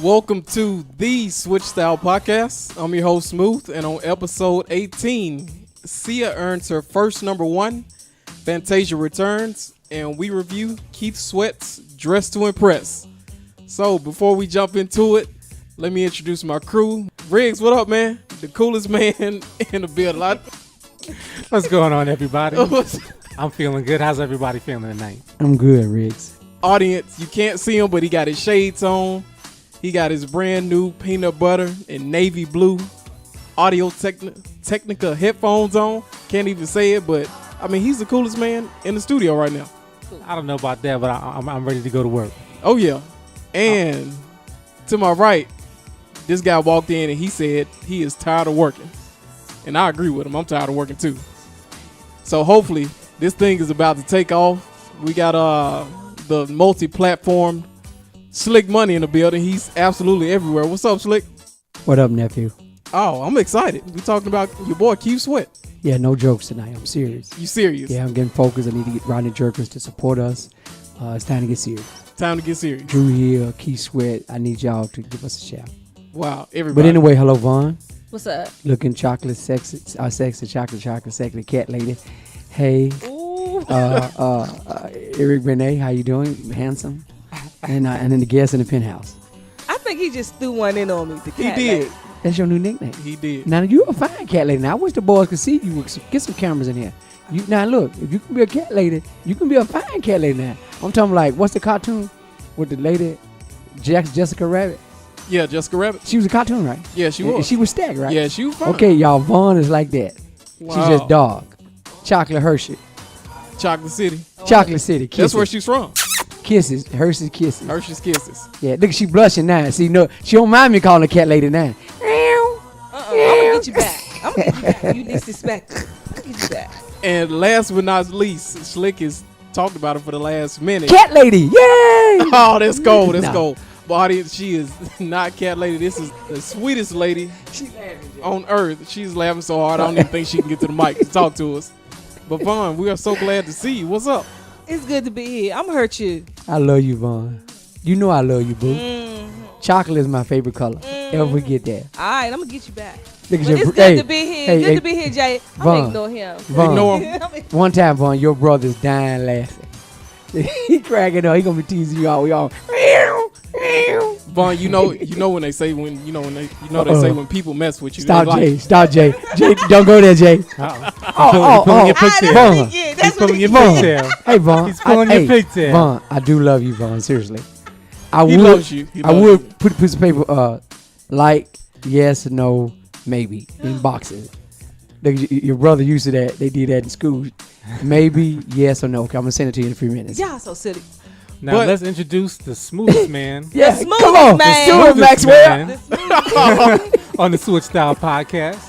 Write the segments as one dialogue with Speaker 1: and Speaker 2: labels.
Speaker 1: Welcome to the Switch Style Podcast. I'm your host, Smooth, and on episode 18, Sia earns her first number one, Fantasia returns, and we review Keith Sweat's Dress to Impress. So, before we jump into it, let me introduce my crew. Riggs, what up, man? The coolest man in the building.
Speaker 2: What's going on, everybody? I'm feeling good. How's everybody feeling tonight?
Speaker 3: I'm good, Riggs.
Speaker 1: Audience, you can't see him, but he got his shades on. He got his brand new peanut butter and navy blue Audio Technica headphones on. Can't even say it, but I mean, he's the coolest man in the studio right now.
Speaker 2: I don't know about that, but I'm ready to go to work.
Speaker 1: Oh, yeah. And to my right, this guy walked in and he said he is tired of working. And I agree with him. I'm tired of working too. So hopefully this thing is about to take off. We got the multi-platform Slick Money in the building. He's absolutely everywhere. What's up, Slick?
Speaker 3: What up, nephew?
Speaker 1: Oh, I'm excited. We talking about your boy Keith Sweat.
Speaker 3: Yeah, no jokes tonight. I'm serious.
Speaker 1: You serious?
Speaker 3: Yeah, I'm getting focused. I need to get Rodney Jerkers to support us. It's time to get serious.
Speaker 1: Time to get serious.
Speaker 3: Drew Hill, Keith Sweat. I need y'all to give us a shout.
Speaker 1: Wow, everybody.
Speaker 3: But anyway, hello, Vaughn.
Speaker 4: What's up?
Speaker 3: Looking chocolate, sexy, chocolate, sexy cat lady. Hey.
Speaker 4: Ooh.
Speaker 3: Eric Renee, how you doing? Handsome. And then the guest in the penthouse.
Speaker 4: I think he just threw one in on me. The cat
Speaker 1: He did.
Speaker 4: lady.
Speaker 3: That's your new nickname.
Speaker 1: He did.
Speaker 3: Now you a fine cat lady. Now I wish the boys could see you. Get some cameras in here. Now look, if you can be a cat lady, you can be a fine cat lady. Now I'm talking like, what's the cartoon with the lady, Jessica Rabbit?
Speaker 1: Yeah, Jessica Rabbit.
Speaker 3: She was a cartoon, right?
Speaker 1: Yeah, she was.
Speaker 3: She was stacked, right?
Speaker 1: Yeah, she was fine.
Speaker 3: Okay, y'all. Vaughn is like that.
Speaker 1: Wow.
Speaker 3: She's just dog. Chocolate Hershey.
Speaker 1: Chocolate City.
Speaker 3: Chocolate City. Kisses.
Speaker 1: That's where she's from.
Speaker 3: Kisses. Hershey's Kisses.
Speaker 1: Hershey's Kisses.
Speaker 3: Yeah, look, she blushing now. See, no, she don't mind me calling her cat lady now.
Speaker 4: I'm gonna get you back. I'm gonna get you back. You disrespectful. I'm gonna get you back.
Speaker 1: And last but not least, Slick has talked about it for the last minute.
Speaker 3: Cat lady, yay!
Speaker 1: Oh, that's gold. That's
Speaker 3: No.
Speaker 1: gold. But audience, she is not cat lady. This is the sweetest lady on earth. She's laughing so hard, I don't even think she can get to the mic to talk to us. But Vaughn, we are so glad to see you. What's up?
Speaker 4: It's good to be here. I'm gonna hurt you.
Speaker 3: I love you, Vaughn. You know I love you, boo. Chocolate is my favorite color. Ever get that?
Speaker 4: All right, I'm gonna get you back.
Speaker 3: Look at
Speaker 4: But
Speaker 3: your
Speaker 4: it's
Speaker 3: br-
Speaker 4: good to be here. Good to be here, Jay. I'm
Speaker 3: Vaughn.
Speaker 4: gonna ignore him.
Speaker 3: Vaughn.
Speaker 1: Ignore him.
Speaker 3: One time, Vaughn, your brother's dying laughing. He cracking up. He gonna be teasing you all. We all.
Speaker 1: Vaughn, you know when they say when they say when people mess with you.
Speaker 3: Stop,
Speaker 1: they like-
Speaker 3: Jay. Stop, Jay. Jay, don't go there, Jay.
Speaker 2: He's pulling your pigtail.
Speaker 3: Vaughn.
Speaker 4: Yeah,
Speaker 2: He's
Speaker 4: that's what
Speaker 2: pulling your
Speaker 3: Vaughn.
Speaker 2: pigtail.
Speaker 3: Hey, Vaughn.
Speaker 2: He's pulling your pigtail.
Speaker 3: Vaughn, I do love you, Vaughn. Seriously.
Speaker 1: He loves you. He
Speaker 3: I
Speaker 1: loves
Speaker 3: would
Speaker 1: you.
Speaker 3: put a piece of paper, like, yes, no, maybe, in boxes. Your brother used to that. They did that in school. Maybe, yes or no. Okay, I'm going to send it to you in a few minutes.
Speaker 4: y'all so silly.
Speaker 2: Now
Speaker 1: But-
Speaker 2: let's introduce the smoothest man
Speaker 3: Yeah,
Speaker 4: The
Speaker 3: come on.
Speaker 4: smoothest
Speaker 3: Do
Speaker 4: man.
Speaker 3: it, Maxwell.
Speaker 2: man on the Switch Style Podcast.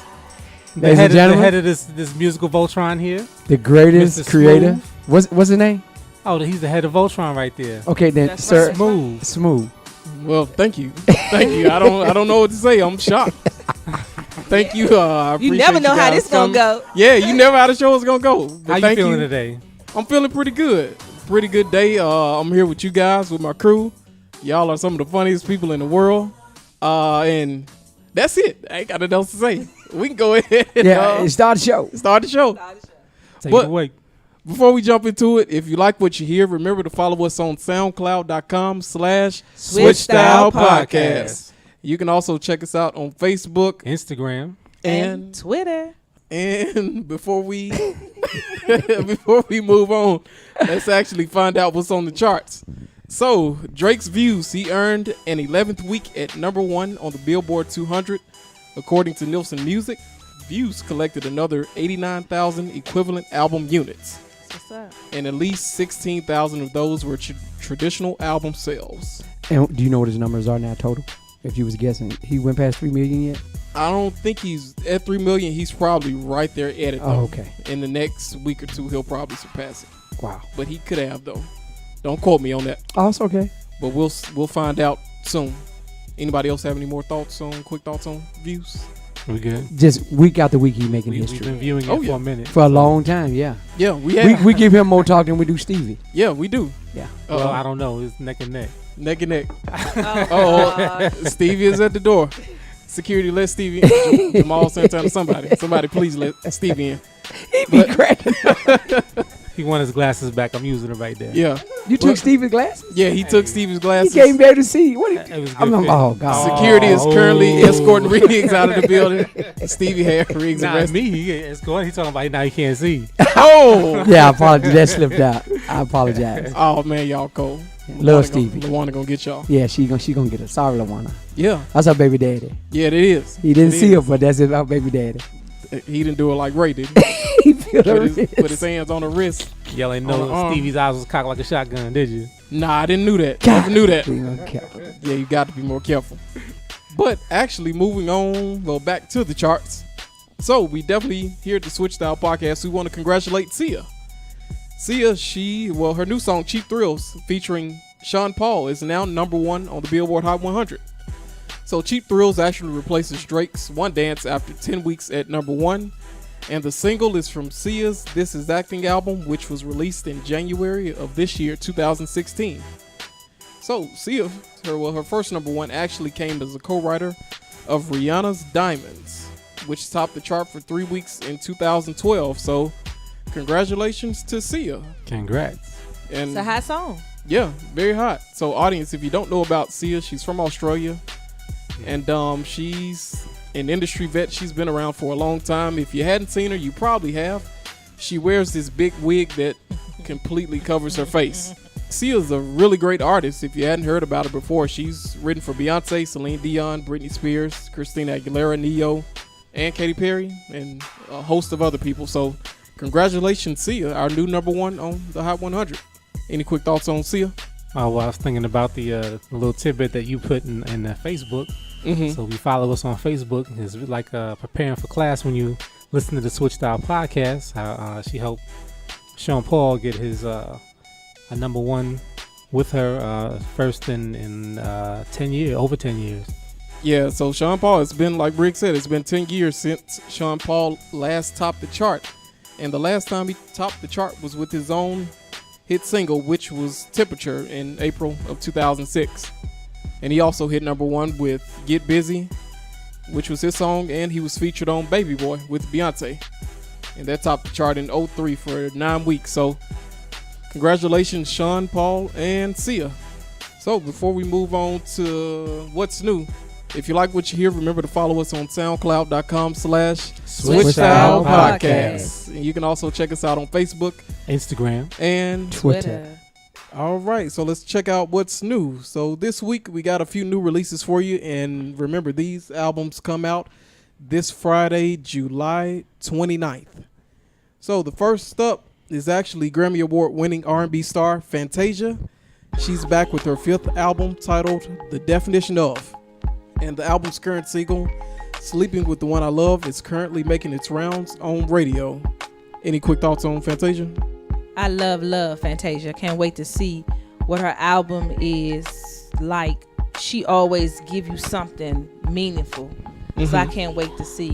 Speaker 2: The
Speaker 3: Ladies and
Speaker 2: head
Speaker 3: gentlemen,
Speaker 2: of this musical Voltron here.
Speaker 3: the greatest
Speaker 2: Mr.
Speaker 3: creator.
Speaker 2: Smooth.
Speaker 3: What's his name?
Speaker 2: Oh, he's the head of Voltron right there.
Speaker 3: Okay, then,
Speaker 4: That's
Speaker 3: sir.
Speaker 4: right.
Speaker 2: Smooth.
Speaker 3: Smooth.
Speaker 1: Well, thank you. Thank you. I don't know what to say. I'm shocked. Thank you. I
Speaker 4: You
Speaker 1: appreciate
Speaker 4: never know how
Speaker 1: guys
Speaker 4: this gonna
Speaker 1: coming.
Speaker 4: go.
Speaker 1: Yeah, you never how the show is gonna go. But
Speaker 2: How you
Speaker 1: thank
Speaker 2: feeling today?
Speaker 1: I'm feeling pretty good. Pretty good day. I'm here with you guys, with my crew. Y'all are some of the funniest people in the world. And that's it. I ain't got nothing else to say. We can go ahead and
Speaker 3: Yeah, start the show.
Speaker 1: start the show.
Speaker 2: Take
Speaker 1: But-
Speaker 2: it away.
Speaker 1: Before we jump into it, if you like what you hear, remember to follow us on soundcloud.com/Switch Style Podcast. You can also check us out on Facebook
Speaker 2: Instagram.
Speaker 1: and
Speaker 4: Twitter.
Speaker 1: before we move on, let's actually find out what's on the charts. So, Drake's Views, he earned an 11th week at number one on the Billboard 200. According to Nielsen Music, Views collected another 89,000 equivalent album units,
Speaker 4: What's up?
Speaker 1: and at least 16,000 of those were traditional album sales.
Speaker 3: And do you know what his numbers are now total? If you was guessing, he went past 3 million yet?
Speaker 1: I don't think he's at 3 million. He's probably right there at it, though.
Speaker 3: Oh, okay.
Speaker 1: In the next week or two, he'll probably surpass it.
Speaker 3: Wow.
Speaker 1: But he could have, though. Don't quote me on that.
Speaker 3: Oh, it's okay.
Speaker 1: But we'll find out soon. Anybody else have any more quick thoughts on Views?
Speaker 2: We good?
Speaker 3: Just week after week, he making
Speaker 2: We've
Speaker 3: history
Speaker 2: been viewing it
Speaker 1: Oh,
Speaker 2: for
Speaker 1: yeah.
Speaker 2: a minute.
Speaker 3: for a long time. Yeah,
Speaker 1: Yeah, we have.
Speaker 3: we give him more talk than we do Stevie.
Speaker 1: Yeah, we do.
Speaker 3: Yeah.
Speaker 2: Well, I don't know. It's neck and neck.
Speaker 1: Neck and neck.
Speaker 4: Oh,
Speaker 1: Stevie is at the door. Security, let Stevie in. Jamal Santana, somebody please let Stevie in.
Speaker 3: He be cracking.
Speaker 2: He want his glasses back. I'm using them right there.
Speaker 1: Yeah.
Speaker 3: You took Stevie's glasses?
Speaker 1: Yeah, he took Stevie's
Speaker 3: He
Speaker 1: glasses.
Speaker 3: came there to see. What?
Speaker 2: It was good
Speaker 3: I'm,
Speaker 2: fit.
Speaker 3: oh God.
Speaker 1: Security is currently escorting Riggs out of the building. Stevie had Riggs
Speaker 2: Not
Speaker 1: arrested.
Speaker 2: me. It's going. He's talking about now he can't see.
Speaker 1: Oh!
Speaker 3: Yeah, I apologize. That slipped out. I apologize.
Speaker 1: Oh, man, y'all cold.
Speaker 3: Love Stevie.
Speaker 1: LaWanda gonna get y'all.
Speaker 3: Yeah, she gonna get it. Sorry, LaWanda.
Speaker 1: Yeah.
Speaker 3: That's her baby daddy.
Speaker 1: Yeah, it is.
Speaker 3: He didn't
Speaker 1: It
Speaker 3: see
Speaker 1: is.
Speaker 3: her, but that's his our baby daddy.
Speaker 1: He didn't do it like Ray did.
Speaker 3: He feel her
Speaker 1: Put his hands on the wrist.
Speaker 2: Y'all ain't
Speaker 1: On the
Speaker 2: know
Speaker 1: arm.
Speaker 2: Stevie's eyes was cocked like a shotgun, did you?
Speaker 1: Nah, I didn't knew that.
Speaker 3: God.
Speaker 1: Never knew that.
Speaker 3: Okay.
Speaker 1: Yeah, you got to be more careful. But actually, moving on, well, back to the charts. So we definitely here at the Switch Style Podcast, we want to congratulate Sia. Sia, her new song "Cheap Thrills" featuring Sean Paul is now #1 on the Billboard Hot 100. So "Cheap Thrills" actually replaces Drake's "One Dance" after 10 weeks at #1. And the single is from Sia's This Is Acting album, which was released in January of this year, 2016. So Sia, her first #1 actually came as a co-writer of Rihanna's Diamonds, which topped the chart for 3 weeks in 2012. So congratulations to Sia.
Speaker 2: Congrats.
Speaker 1: And
Speaker 4: it's a hot song.
Speaker 1: yeah, very hot. So audience, if you don't know about Sia, she's from Australia. And she's an industry vet. She's been around for a long time. If you hadn't seen her, you probably have. She wears this big wig that completely covers her face. Sia's a really great artist. If you hadn't heard about her before, she's written for Beyonce, Celine Dion, Britney Spears, Christina Aguilera, Neo, and Katy Perry, and a host of other people. So congratulations, Sia, our new #1 on the Hot 100. Any quick thoughts on Sia?
Speaker 2: Oh, well, I was thinking about the little tidbit that you put in Facebook.
Speaker 1: Mm-hmm.
Speaker 2: So we follow us on Facebook. It's like preparing for class when you listen to the Switch Style Podcast. How she helped Sean Paul get his a #1 with her first in 10 years, over 10 years.
Speaker 1: Yeah, so Sean Paul, it's been, like Rick said, it's been 10 years since Sean Paul last topped the chart. And the last time he topped the chart was with his own hit single, which was Temperature, in April of 2006. And he also hit #1 with Get Busy, which was his song, and he was featured on Baby Boy with Beyonce. And that topped the chart in 2003 for 9 weeks. So congratulations, Sean Paul and Sia. So before we move on to what's new, if you like what you hear, remember to follow us on SoundCloud.com/SwitchStyle Podcast. And you can also check us out on Facebook,
Speaker 2: Instagram,
Speaker 1: and
Speaker 3: Twitter.
Speaker 1: all right, so let's check out what's new. So this week we got a few new releases for you, and remember, these albums come out this Friday, July 29th. So the first up is actually Grammy Award winning R&B star Fantasia. She's back with her 5th album titled The Definition Of. And the album's current single, Sleeping With The One I Love, is currently making its rounds on radio. Any quick thoughts on Fantasia?
Speaker 4: I love Fantasia. Can't wait to see what her album is like. She always give you something meaningful. So I can't wait to see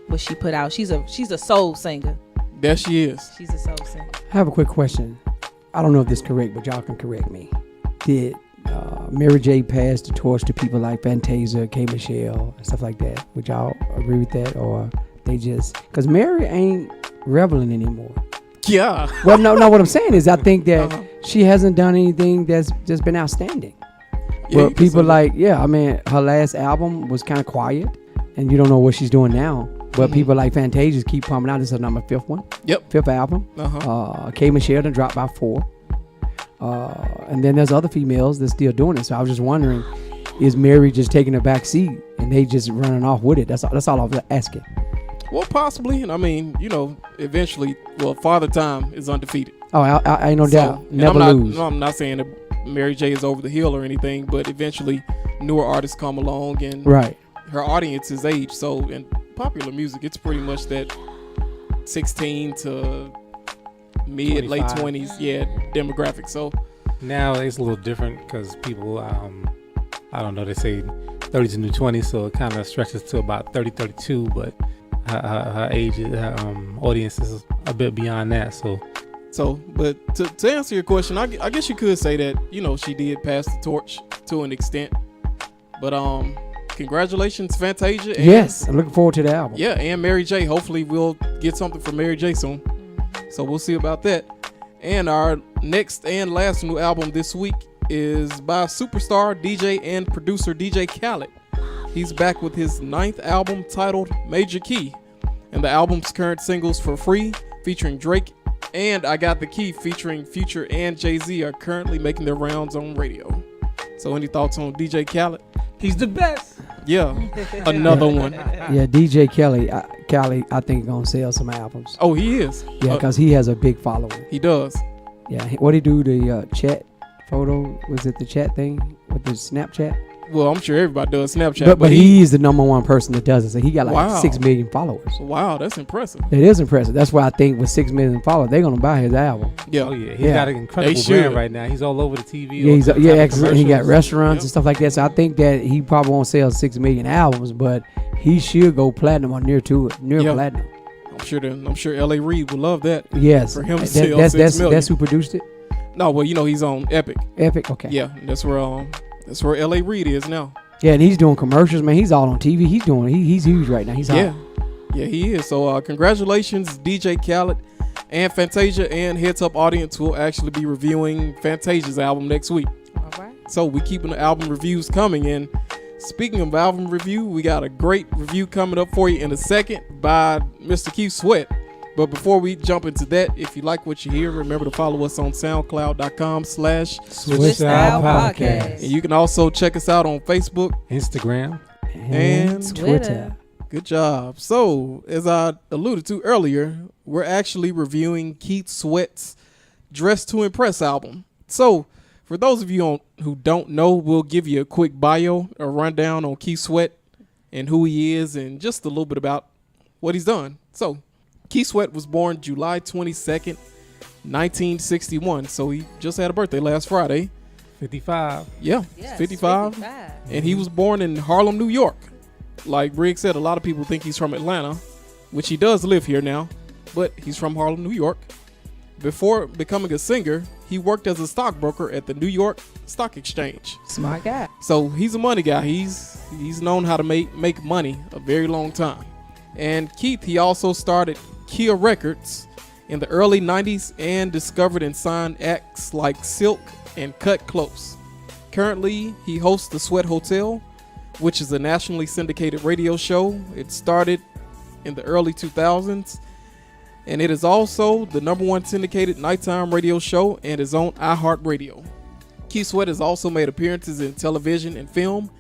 Speaker 4: what she put out. She's a soul singer.
Speaker 1: There she is.
Speaker 4: She's a soul singer.
Speaker 3: I have a quick question. I don't know if this is correct, but y'all can correct me. Did Mary J pass the torch to people like Fantasia, K. Michelle, and stuff like that? Would y'all agree with that, or they just because Mary ain't reveling anymore?
Speaker 1: Yeah.
Speaker 3: Well, no. What I'm saying is, I think that she hasn't done anything that's just been outstanding.
Speaker 1: Yeah,
Speaker 3: But
Speaker 1: you can
Speaker 3: people
Speaker 1: say
Speaker 3: like, I mean, her last album was kind of quiet, and you don't know what she's doing now. But people like Fantasia keep pumping out. This is number 5th one.
Speaker 1: Yep.
Speaker 3: 5th album. K. Michelle done dropped by 4. And then there's other females that's still doing it. So I was just wondering, is Mary just taking a back seat and they just running off with it? That's all I was asking.
Speaker 1: Well, possibly. And I mean, eventually, Father Time is undefeated.
Speaker 3: Oh, I ain't no doubt.
Speaker 1: and
Speaker 3: Never lose.
Speaker 1: I'm not saying that Mary J is over the hill or anything, but eventually newer artists come along and
Speaker 3: Right.
Speaker 1: her audience is age. So in popular music, it's pretty much that 16 to mid, late
Speaker 2: 25.
Speaker 1: 20s, demographic. So
Speaker 2: now it's a little different because people, I don't know, they say 30s and new 20s, so it kind of stretches to about 30, 32, but her age, her audience is a bit beyond that. So
Speaker 1: So, but to answer your question, I guess you could say that, you know, she did pass the torch to an extent. But congratulations, Fantasia. And,
Speaker 3: Yes, I'm looking forward to the album.
Speaker 1: yeah, and Mary J. Hopefully we'll get something from Mary J. soon. So we'll see about that. And our next and last new album this week is by superstar DJ and producer DJ Khaled. He's back with his 9th album titled Major Key. And the album's current singles For Free, featuring Drake, and I Got the Key, featuring Future and Jay-Z, are currently making their rounds on radio. So any thoughts on DJ Khaled?
Speaker 2: He's the best.
Speaker 1: Yeah, another one.
Speaker 3: Yeah, DJ Kelly, I think gonna sell some albums.
Speaker 1: Oh, he is.
Speaker 3: Yeah, because he has a big following.
Speaker 1: He does.
Speaker 3: Yeah, what he do, the chat photo, was it the chat thing with the Snapchat?
Speaker 1: Well, I'm sure everybody does Snapchat.
Speaker 3: But he's the number one person that does it. So he got like
Speaker 1: Wow.
Speaker 3: 6 million followers.
Speaker 1: Wow, that's impressive.
Speaker 3: It is impressive. That's why I think with 6 million followers, they're gonna buy his album.
Speaker 1: Yeah.
Speaker 2: Oh yeah, he's
Speaker 3: Yeah.
Speaker 2: got an incredible
Speaker 1: They should.
Speaker 2: brand right now. He's all over the TV.
Speaker 3: Yeah,
Speaker 2: all
Speaker 3: he's,
Speaker 2: type of
Speaker 3: excellent. He got
Speaker 2: commercials.
Speaker 3: restaurants
Speaker 1: Yep.
Speaker 3: and stuff like that. So I think that he probably won't sell 6 million albums, but he should go platinum or near to it, near
Speaker 1: Yeah.
Speaker 3: platinum.
Speaker 1: I'm sure L.A. Reid would love that.
Speaker 3: Yes,
Speaker 1: For him to
Speaker 3: That-
Speaker 1: sell
Speaker 3: that's
Speaker 1: 6 million.
Speaker 3: that's who produced it.
Speaker 1: No, well, you know he's on Epic.
Speaker 3: Epic, okay.
Speaker 1: Yeah, that's where L.A. Reid is now.
Speaker 3: Yeah, and he's doing commercials, man. He's all on TV. He's huge right now. He's hot.
Speaker 1: Yeah, he is. So congratulations, DJ Khaled and Fantasia, and Heads Up audience will actually be reviewing Fantasia's album next week.
Speaker 4: All right.
Speaker 1: So we keeping the album reviews coming. And speaking of album review, we got a great review coming up for you in a second by Mr. Keith Sweat. But before we jump into that, if you like what you hear, remember to follow us on SoundCloud.com/.
Speaker 2: Style
Speaker 4: Podcast.
Speaker 1: And you can also check us out on Facebook.
Speaker 2: Instagram.
Speaker 1: And
Speaker 3: Twitter.
Speaker 1: Good job. So, as I alluded to earlier, we're actually reviewing Keith Sweat's Dress to Impress album. So, for those of you who don't know, we'll give you a quick bio, a rundown on Keith Sweat and who he is, and just a little bit about what he's done. So, Keith Sweat was born July 22nd, 1961. So, he just had a birthday last Friday.
Speaker 2: 55.
Speaker 1: Yeah,
Speaker 4: Yes,
Speaker 1: 55. And he was born in Harlem, New York. Like Briggs said, a lot of people think he's from Atlanta, which he does live here now, but he's from Harlem, New York. Before becoming a singer, he worked as a stockbroker at the New York Stock Exchange.
Speaker 4: Smart guy.
Speaker 1: So he's a money guy. He's known how to make money a very long time. And Keith, he also started Kia Records in the early 90s and discovered and signed acts like Silk and Cut Close. Currently, he hosts the Sweat Hotel, which is a nationally syndicated radio show. It started in the early 2000s, and it is also the #1 syndicated nighttime radio show and is on iHeartRadio. Keith Sweat has also made appearances in television and film,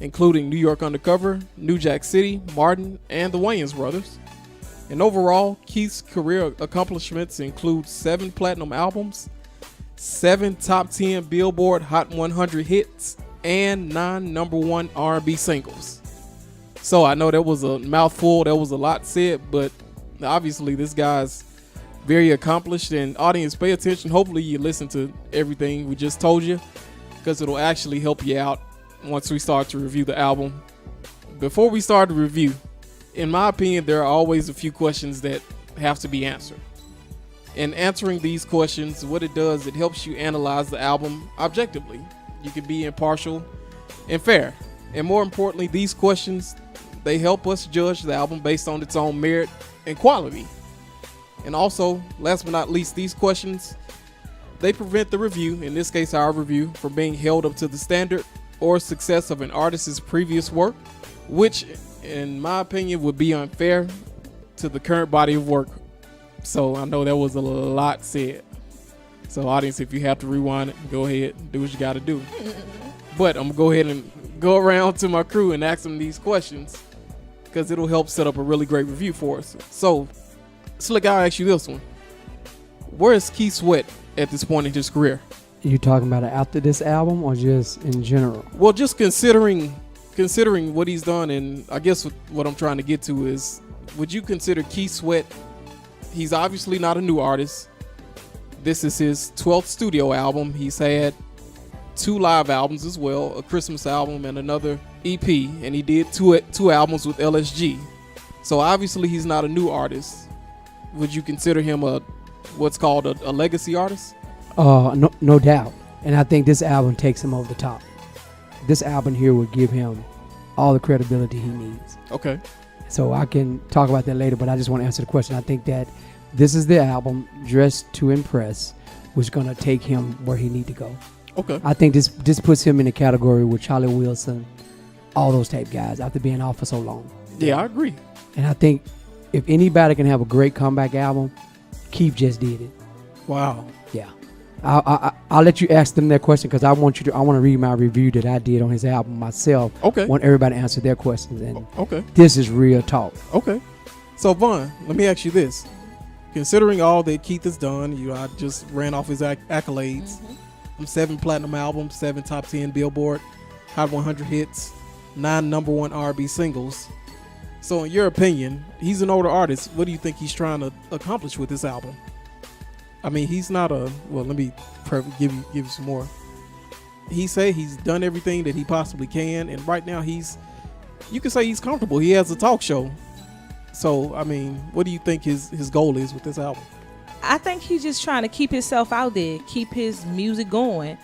Speaker 1: including New York Undercover, New Jack City, Martin, and the Wayans Brothers. And overall, Keith's career accomplishments include 7 platinum albums, 7 top 10 Billboard Hot 100 hits, and 9 #1 R&B singles. So I know that was a mouthful, that was a lot said, but obviously this guy's very accomplished. And audience, pay attention. Hopefully you listen to everything we just told you, because it'll actually help you out once we start to review the album. Before we start the review, in my opinion, there are always a few questions that have to be answered. In answering these questions, what it does, it helps you analyze the album objectively. You can be impartial and fair. And more importantly, these questions, they help us judge the album based on its own merit and quality. And also, last but not least, these questions, they prevent the review, in this case our review, from being held up to the standard or success of an artist's previous work, which in my opinion would be unfair to the current body of work. So I know that was a lot said. So audience, if you have to rewind it, go ahead and do what you got to do. But I'm going to go ahead and go around to my crew and ask them these questions, because it'll help set up a really great review for us. So, Slick, I'll ask you this one. Where is Keith Sweat at this point in his career?
Speaker 3: You talking about it after this album or just in general?
Speaker 1: Well, just considering what he's done, and I guess what I'm trying to get to is, would you consider Keith Sweat, he's obviously not a new artist. This is his 12th studio album. He's had 2 live albums as well, a Christmas album and another EP, and he did two albums with LSG. So obviously he's not a new artist. Would you consider him a what's called a legacy artist?
Speaker 3: No doubt. And I think this album takes him over the top. This album here will give him all the credibility he needs.
Speaker 1: Okay.
Speaker 3: So I can talk about that later, but I just want to answer the question. I think that this is the album, Dressed to Impress, which is going to take him where he need to go.
Speaker 1: Okay.
Speaker 3: I think this puts him in a category with Charlie Wilson, all those type guys after being off for so long.
Speaker 1: Yeah, I agree.
Speaker 3: And I think if anybody can have a great comeback album, Keith just did it.
Speaker 1: Wow.
Speaker 3: Yeah. I'll let you ask them that question because I want to read my review that I did on his album myself.
Speaker 1: Okay.
Speaker 3: I want everybody to answer their questions, and
Speaker 1: Okay.
Speaker 3: this is real talk.
Speaker 1: Okay. So Vaughn, let me ask you this: considering all that Keith has done, I just ran off his accolades. From 7 platinum albums, 7 top 10 Billboard, Hot 100 hits, 9 number 1 R&B singles. So in your opinion, he's an older artist. What do you think he's trying to accomplish with this album? I mean, he's not let me give you some more. He say he's done everything that he possibly can, and right now you can say he's comfortable. He has a talk show. So, I mean, what do you think his goal is with this album?
Speaker 4: I think he's just trying to keep himself out there, keep his music going.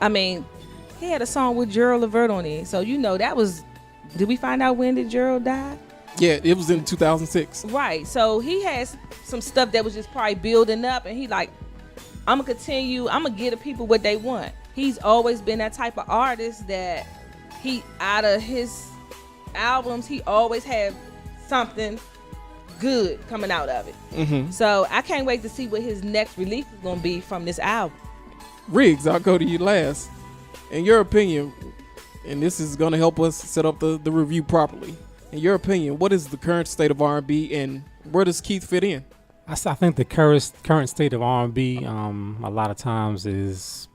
Speaker 4: I mean, he had a song with Gerald Levert on it. So, that was, did we find out when did Gerald die?
Speaker 1: Yeah, it was in 2006.
Speaker 4: Right. So he has some stuff that was just probably building up, and he like, I'm going to continue. I'm going to give the people what they want. He's always been that type of artist that out of his albums, he always had something good coming out of it.
Speaker 1: Mm-hmm.
Speaker 4: So I can't wait to see what his next release is going to be from this album.
Speaker 1: Riggs, I'll go to you last. In your opinion, and this is going to help us set up the review properly. In your opinion, what is the current state of R&B, and where does Keith fit in?
Speaker 2: I think the current state of R&B, a lot of times is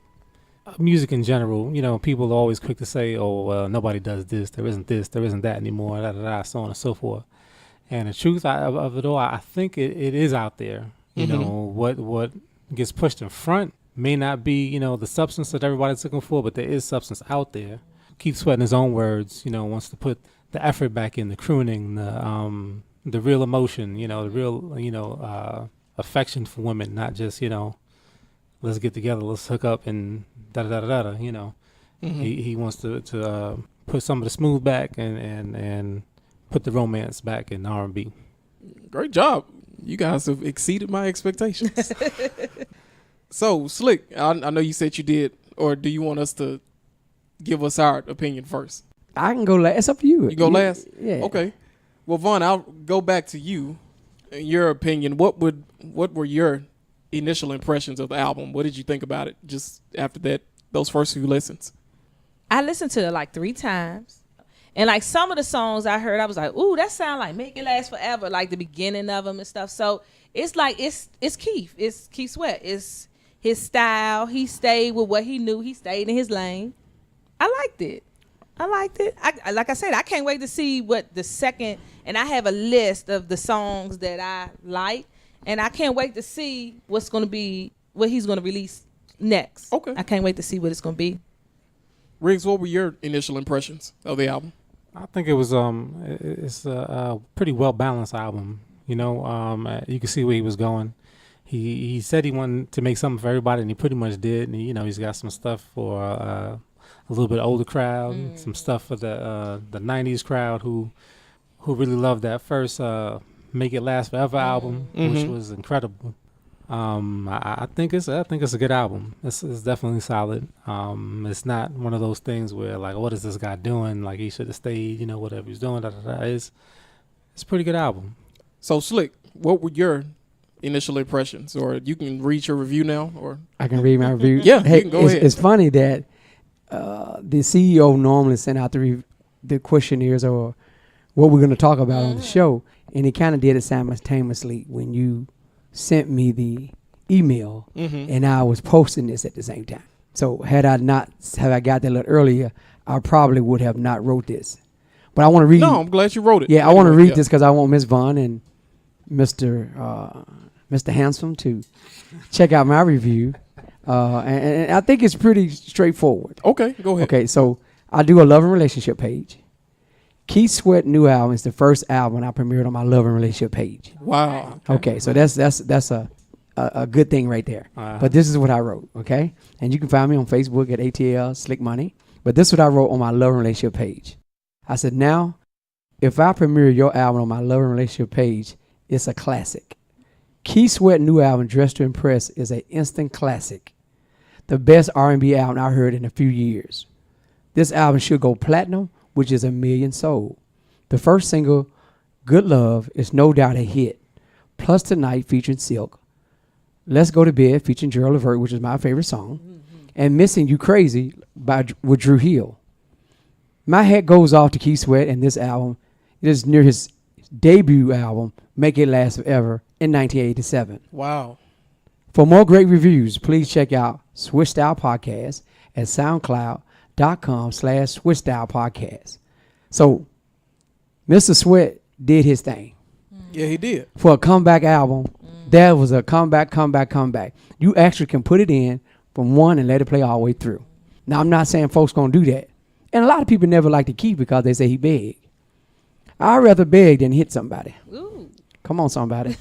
Speaker 2: music in general. People are always quick to say, "Oh, nobody does this. There isn't that anymore." So on and so forth. And the truth of it all, I think it is out there. What gets pushed in front may not be the substance that everybody's looking for, but there is substance out there. Keith Sweat, in his own words, wants to put the effort back in the crooning, the real emotion, the real, affection for women, not just, let's get together, let's hook up and da-da-da-da-da,
Speaker 1: Mm-hmm.
Speaker 2: He wants to put some of the smooth back and put the romance back in R&B.
Speaker 1: Great job. You guys have exceeded my expectations. So, Slick, I know you said you did, or do you want us to give us our opinion first?
Speaker 3: I can go last. It's up to you.
Speaker 1: You go last?
Speaker 3: Yeah.
Speaker 1: Okay. Well, Vaughn, I'll go back to you. In your opinion, what were your initial impressions of the album? What did you think about it just after those first few listens?
Speaker 4: I listened to it like 3 times. And like some of the songs I heard, I was like, ooh, that sound like Make It Last Forever, like the beginning of them and stuff. So it's like, it's Keith. It's Keith Sweat. It's his style. He stayed with what he knew. He stayed in his lane. I liked it. Like I said, I can't wait to see what the second, and I have a list of the songs that I like, and I can't wait to see what he's going to release next.
Speaker 1: Okay.
Speaker 4: I can't wait to see what it's going to be.
Speaker 1: Riggs, what were your initial impressions of the album?
Speaker 2: I think it was it's a pretty well balanced album. You can see where he was going. He said he wanted to make something for everybody, and he pretty much did. And he's got some stuff for a little bit older crowd, some stuff for the '90s crowd who really loved that first "Make It Last Forever" album, which was incredible. I think it's a good album. It's definitely solid. It's not one of those things where like, what is this guy doing? Like he should have stayed. Whatever he's doing. It's a pretty good album. So
Speaker 1: Slick, what were your initial impressions? Or you can read your review now, or
Speaker 3: I can read my review.
Speaker 1: Yeah,
Speaker 3: hey,
Speaker 1: you can go ahead.
Speaker 3: It's funny that the CEO normally send out the questionnaires or what we're going to talk about on the show, and he kind of did it simultaneously when you sent me the email, and I was posting this at the same time. So had I got that a little earlier, I probably would have not wrote this. But I want to read.
Speaker 1: No, I'm glad you wrote it.
Speaker 3: Yeah, I want to read this because I want Miss Vaughn and Mr. Handsome to check out my review, and I think it's pretty straightforward.
Speaker 1: Okay, go ahead.
Speaker 3: Okay, so I do a love and relationship page. Keith Sweat new album is the first album I premiered on my love and relationship page.
Speaker 1: Wow.
Speaker 3: Okay, so that's a good thing right there. But this is what I wrote, okay? And you can find me on Facebook at ATL Slick Money. But this is what I wrote on my love and relationship page. I said, now, if I premiere your album on my love and relationship page, it's a classic. Keith Sweat's new album, Dressed to Impress, is an instant classic. The best R&B album I heard in a few years. This album should go platinum, which is 1 million sold. The first single, Good Love, is no doubt a hit. Plus Tonight featuring Silk. Let's Go to Bed featuring Gerald Levert, which is my favorite song. And Missing You Crazy with Drew Hill. My hat goes off to Keith Sweat and this album. It is near his debut album, Make It Last Forever, in 1987.
Speaker 1: Wow.
Speaker 3: For more great reviews, please check out Switch Style Podcast at soundcloud.com/Switch Style Podcast. So, Mr. Sweat did his thing.
Speaker 1: Yeah, he did.
Speaker 3: For a comeback album, that was a comeback. You actually can put it in from one and let it play all the way through. Now, I'm not saying folks going to do that. And a lot of people never like to Keith because they say he begged. I'd rather beg than hit somebody.
Speaker 4: Ooh.
Speaker 3: Come on, somebody.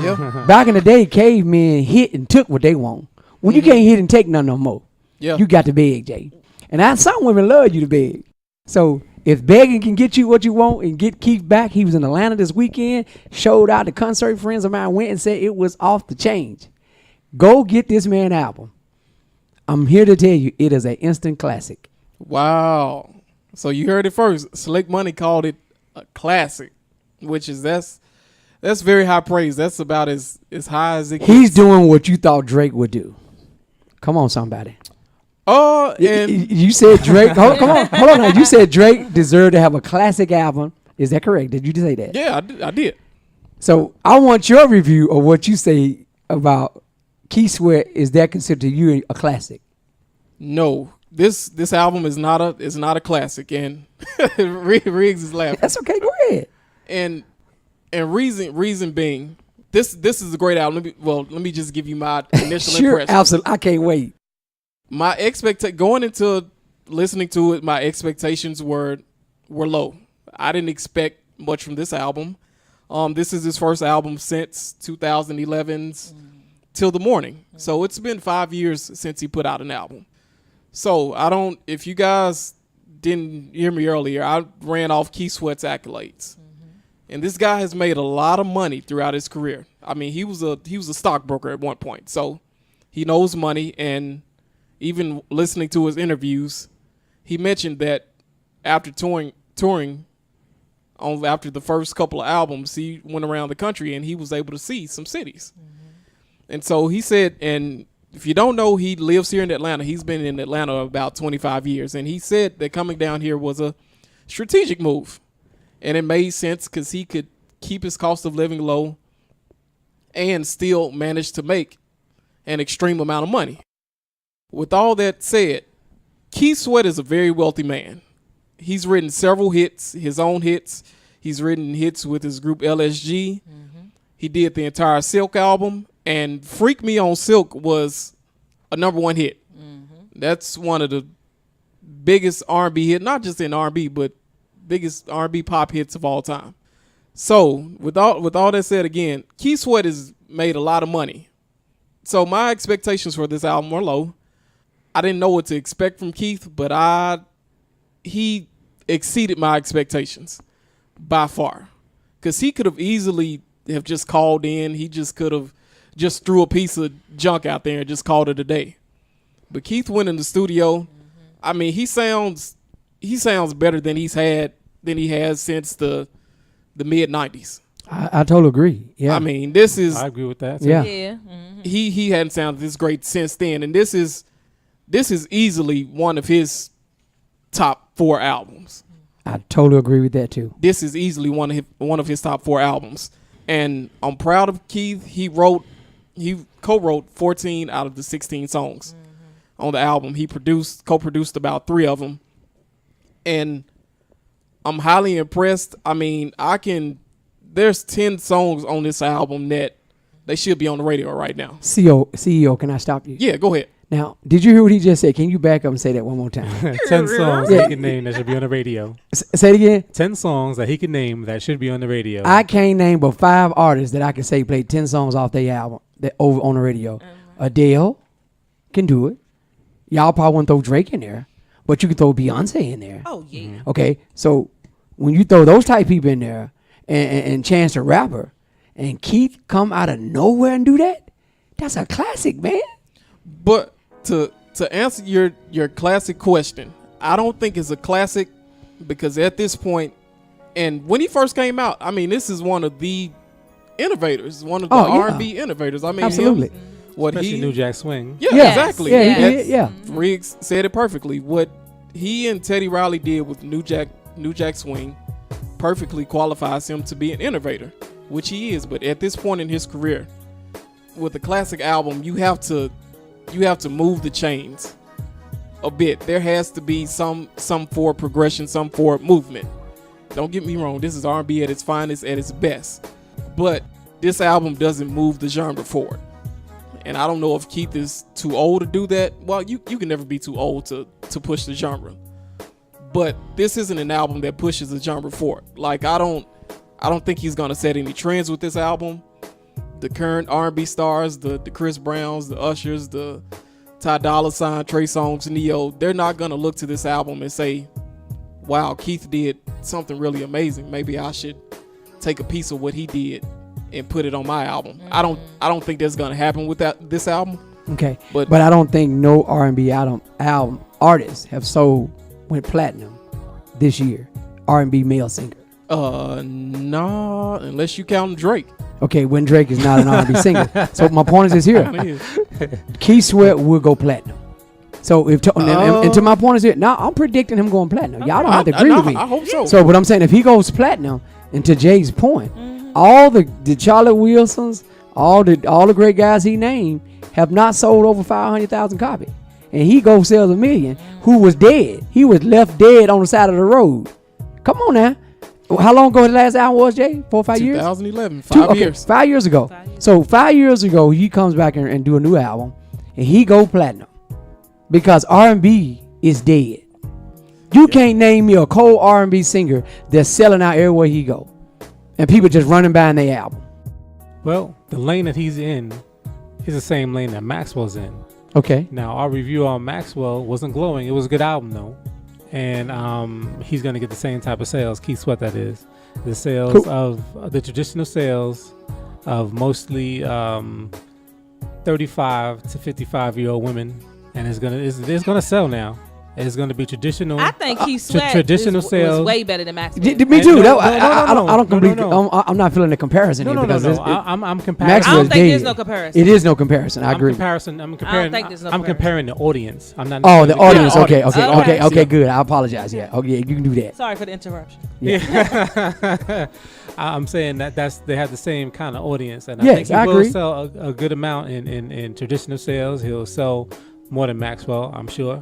Speaker 1: Yeah.
Speaker 3: Back in the day, cavemen hit and took what they want. Well, you can't hit and take none no more.
Speaker 1: Yeah.
Speaker 3: You got to beg, Jay. And some women love you to beg. So if begging can get you what you want and get Keith back, he was in Atlanta this weekend, showed out. The concert friends of mine went and said it was off the change. Go get this man album. I'm here to tell you, it is an instant classic.
Speaker 1: Wow. So you heard it first. Slick Money called it a classic, which is that's very high praise. That's about as high as it gets.
Speaker 3: He's doing what you thought Drake would do. Come on, somebody.
Speaker 1: And
Speaker 3: You said Drake. Hold on now. You said Drake deserved to have a classic album. Is that correct? Did you say that?
Speaker 1: yeah, I did.
Speaker 3: So I want your review of what you say about Keith Sweat. Is that considered to you a classic?
Speaker 1: No, this album is not a classic, and Riggs is laughing.
Speaker 3: That's okay. Go ahead.
Speaker 1: And reason being, this is a great album. Let me just give you my initial
Speaker 3: Sure,
Speaker 1: impression.
Speaker 3: absolutely. I can't wait.
Speaker 1: My going into listening to it, my expectations were low. I didn't expect much from this album. This is his first album since 2011's Till the Morning. So it's been 5 years since he put out an album. So if you guys didn't hear me earlier, I ran off Keith Sweat's accolades. And this guy has made a lot of money throughout his career. I mean, he was a stockbroker at one point. So he knows money, and even listening to his interviews, he mentioned that after touring after the first couple of albums, he went around the country and he was able to see some cities. And so he said, and if you don't know, he lives here in Atlanta. He's been in Atlanta about 25 years. And he said that coming down here was a strategic move. And it made sense because he could keep his cost of living low and still manage to make an extreme amount of money. With all that said, Keith Sweat is a very wealthy man. He's written several hits, his own hits. He's written hits with his group LSG. He did the entire Silk album. And Freak Me on Silk was a #1 hit. That's one of the biggest R&B hits, not just in R&B, but biggest R&B pop hits of all time. So with all that said, again, Keith Sweat has made a lot of money. So my expectations for this album were low. I didn't know what to expect from Keith, but he exceeded my expectations by far. Because he could have easily have just called in. He just could have just threw a piece of junk out there and just called it a day. But Keith went in the studio. I mean, he sounds better than he has since the mid-90s.
Speaker 3: I totally agree. Yeah.
Speaker 1: I mean,
Speaker 2: I agree with that.
Speaker 3: Yeah.
Speaker 1: He hadn't sounded this great since then, and this is easily one of his top 4 albums.
Speaker 3: I totally agree with that too.
Speaker 1: This is easily one of his top 4 albums, and I'm proud of Keith. He co-wrote 14 out of the 16 songs on the album. He co-produced about 3 of them, and I'm highly impressed. I mean, there's 10 songs on this album that they should be on the radio right now.
Speaker 3: CEO, can I stop you?
Speaker 1: Yeah, go ahead.
Speaker 3: Now, did you hear what he just said? Can you back up and say that one more time?
Speaker 2: 10 songs that he can name that should be on the radio.
Speaker 3: Say it again.
Speaker 2: 10 songs that he can name that should be on the radio.
Speaker 3: I can't name but 5 artists that I can say played 10 songs off their album that over on the radio. Adele can do it. Y'all probably wouldn't throw Drake in there, but you could throw Beyonce in there.
Speaker 4: Oh yeah.
Speaker 3: Okay, so when you throw those type people in there and Chance the Rapper and Keith come out of nowhere and do that, that's a classic, man.
Speaker 1: But to answer your classic question, I don't think it's a classic because at this point, and when he first came out, I mean, this is one of the innovators, one of the R&B innovators. I mean,
Speaker 3: absolutely.
Speaker 2: Especially New Jack Swing.
Speaker 1: Yeah,
Speaker 3: Yes.
Speaker 1: exactly.
Speaker 3: Yeah, he did, yeah.
Speaker 1: Riggs said it perfectly. What he and Teddy Riley did with New Jack Swing perfectly qualifies him to be an innovator, which he is. But at this point in his career, with a classic album, you have to move the chains a bit. There has to be some forward progression, some forward movement. Don't get me wrong, this is R&B at its finest, at its best. But this album doesn't move the genre forward. And I don't know if Keith is too old to do that. Well, you can never be too old to push the genre. But this isn't an album that pushes the genre forward. Like I don't think he's gonna set any trends with this album. The current R&B stars, the Chris Browns, the Ushers, the Ty Dolla $ign, Trey Songz, Neo, they're not gonna look to this album and say, wow, Keith did something really amazing. Maybe I should take a piece of what he did and put it on my album. I don't think that's gonna happen with this album.
Speaker 3: Okay,
Speaker 1: But
Speaker 3: but I don't think no R&B album artists have went platinum this year. R&B male singer.
Speaker 1: nah, unless you count Drake.
Speaker 3: Okay, when Drake is not an R&B singer. So my point is here. Keith Sweat will go platinum. So and to my point is here. Now I'm predicting him going platinum. Y'all don't have to agree with me.
Speaker 1: I hope so.
Speaker 3: So, but I'm saying if he goes platinum, and to Jay's point, all the Charlotte Wilsons, all the great guys he named have not sold over 500,000 copies, and he goes sells 1 million. Who was dead? He was left dead on the side of the road. Come on now. How long ago the last album was, Jay? 4 or 5 years?
Speaker 1: 2011, 5 years.
Speaker 3: 5 years ago. So 5 years ago, he comes back and do a new album, and he go platinum because R&B is dead. You can't name me a cold R&B singer that's selling out everywhere he go, and people just running by in their album.
Speaker 2: Well, the lane that he's in is the same lane that Maxwell's in.
Speaker 3: Okay.
Speaker 2: Now, our review on Maxwell wasn't glowing. It was a good album, though. And he's going to get the same type of sales, Keith Sweat that is. The sales of the traditional sales of mostly 35 to 55-year-old women. And it's gonna sell now. It's going to be traditional.
Speaker 4: I think Keith Sweat
Speaker 2: traditional
Speaker 4: was
Speaker 2: sales.
Speaker 4: way better than Maxwell.
Speaker 3: Me too.
Speaker 2: No,
Speaker 3: I don't completely.
Speaker 2: no.
Speaker 3: I'm not feeling the comparison here because
Speaker 2: I'm comparing.
Speaker 4: I
Speaker 3: Maxwell's
Speaker 4: don't think there's
Speaker 3: dead.
Speaker 4: no comparison.
Speaker 3: It is no comparison. I agree.
Speaker 2: I'm comparing.
Speaker 4: don't think there's no
Speaker 2: I'm comparing the audience. I'm not.
Speaker 3: Oh, the audience. Okay.
Speaker 4: Okay.
Speaker 3: Good. I apologize. Yeah. Okay. You can do that.
Speaker 4: Sorry for the interruption.
Speaker 2: Yeah. I'm saying that they have the same kind of audience, and I
Speaker 3: Yes,
Speaker 2: think he
Speaker 3: I
Speaker 2: will
Speaker 3: agree.
Speaker 2: sell a good amount in traditional sales. He'll sell more than Maxwell, I'm sure.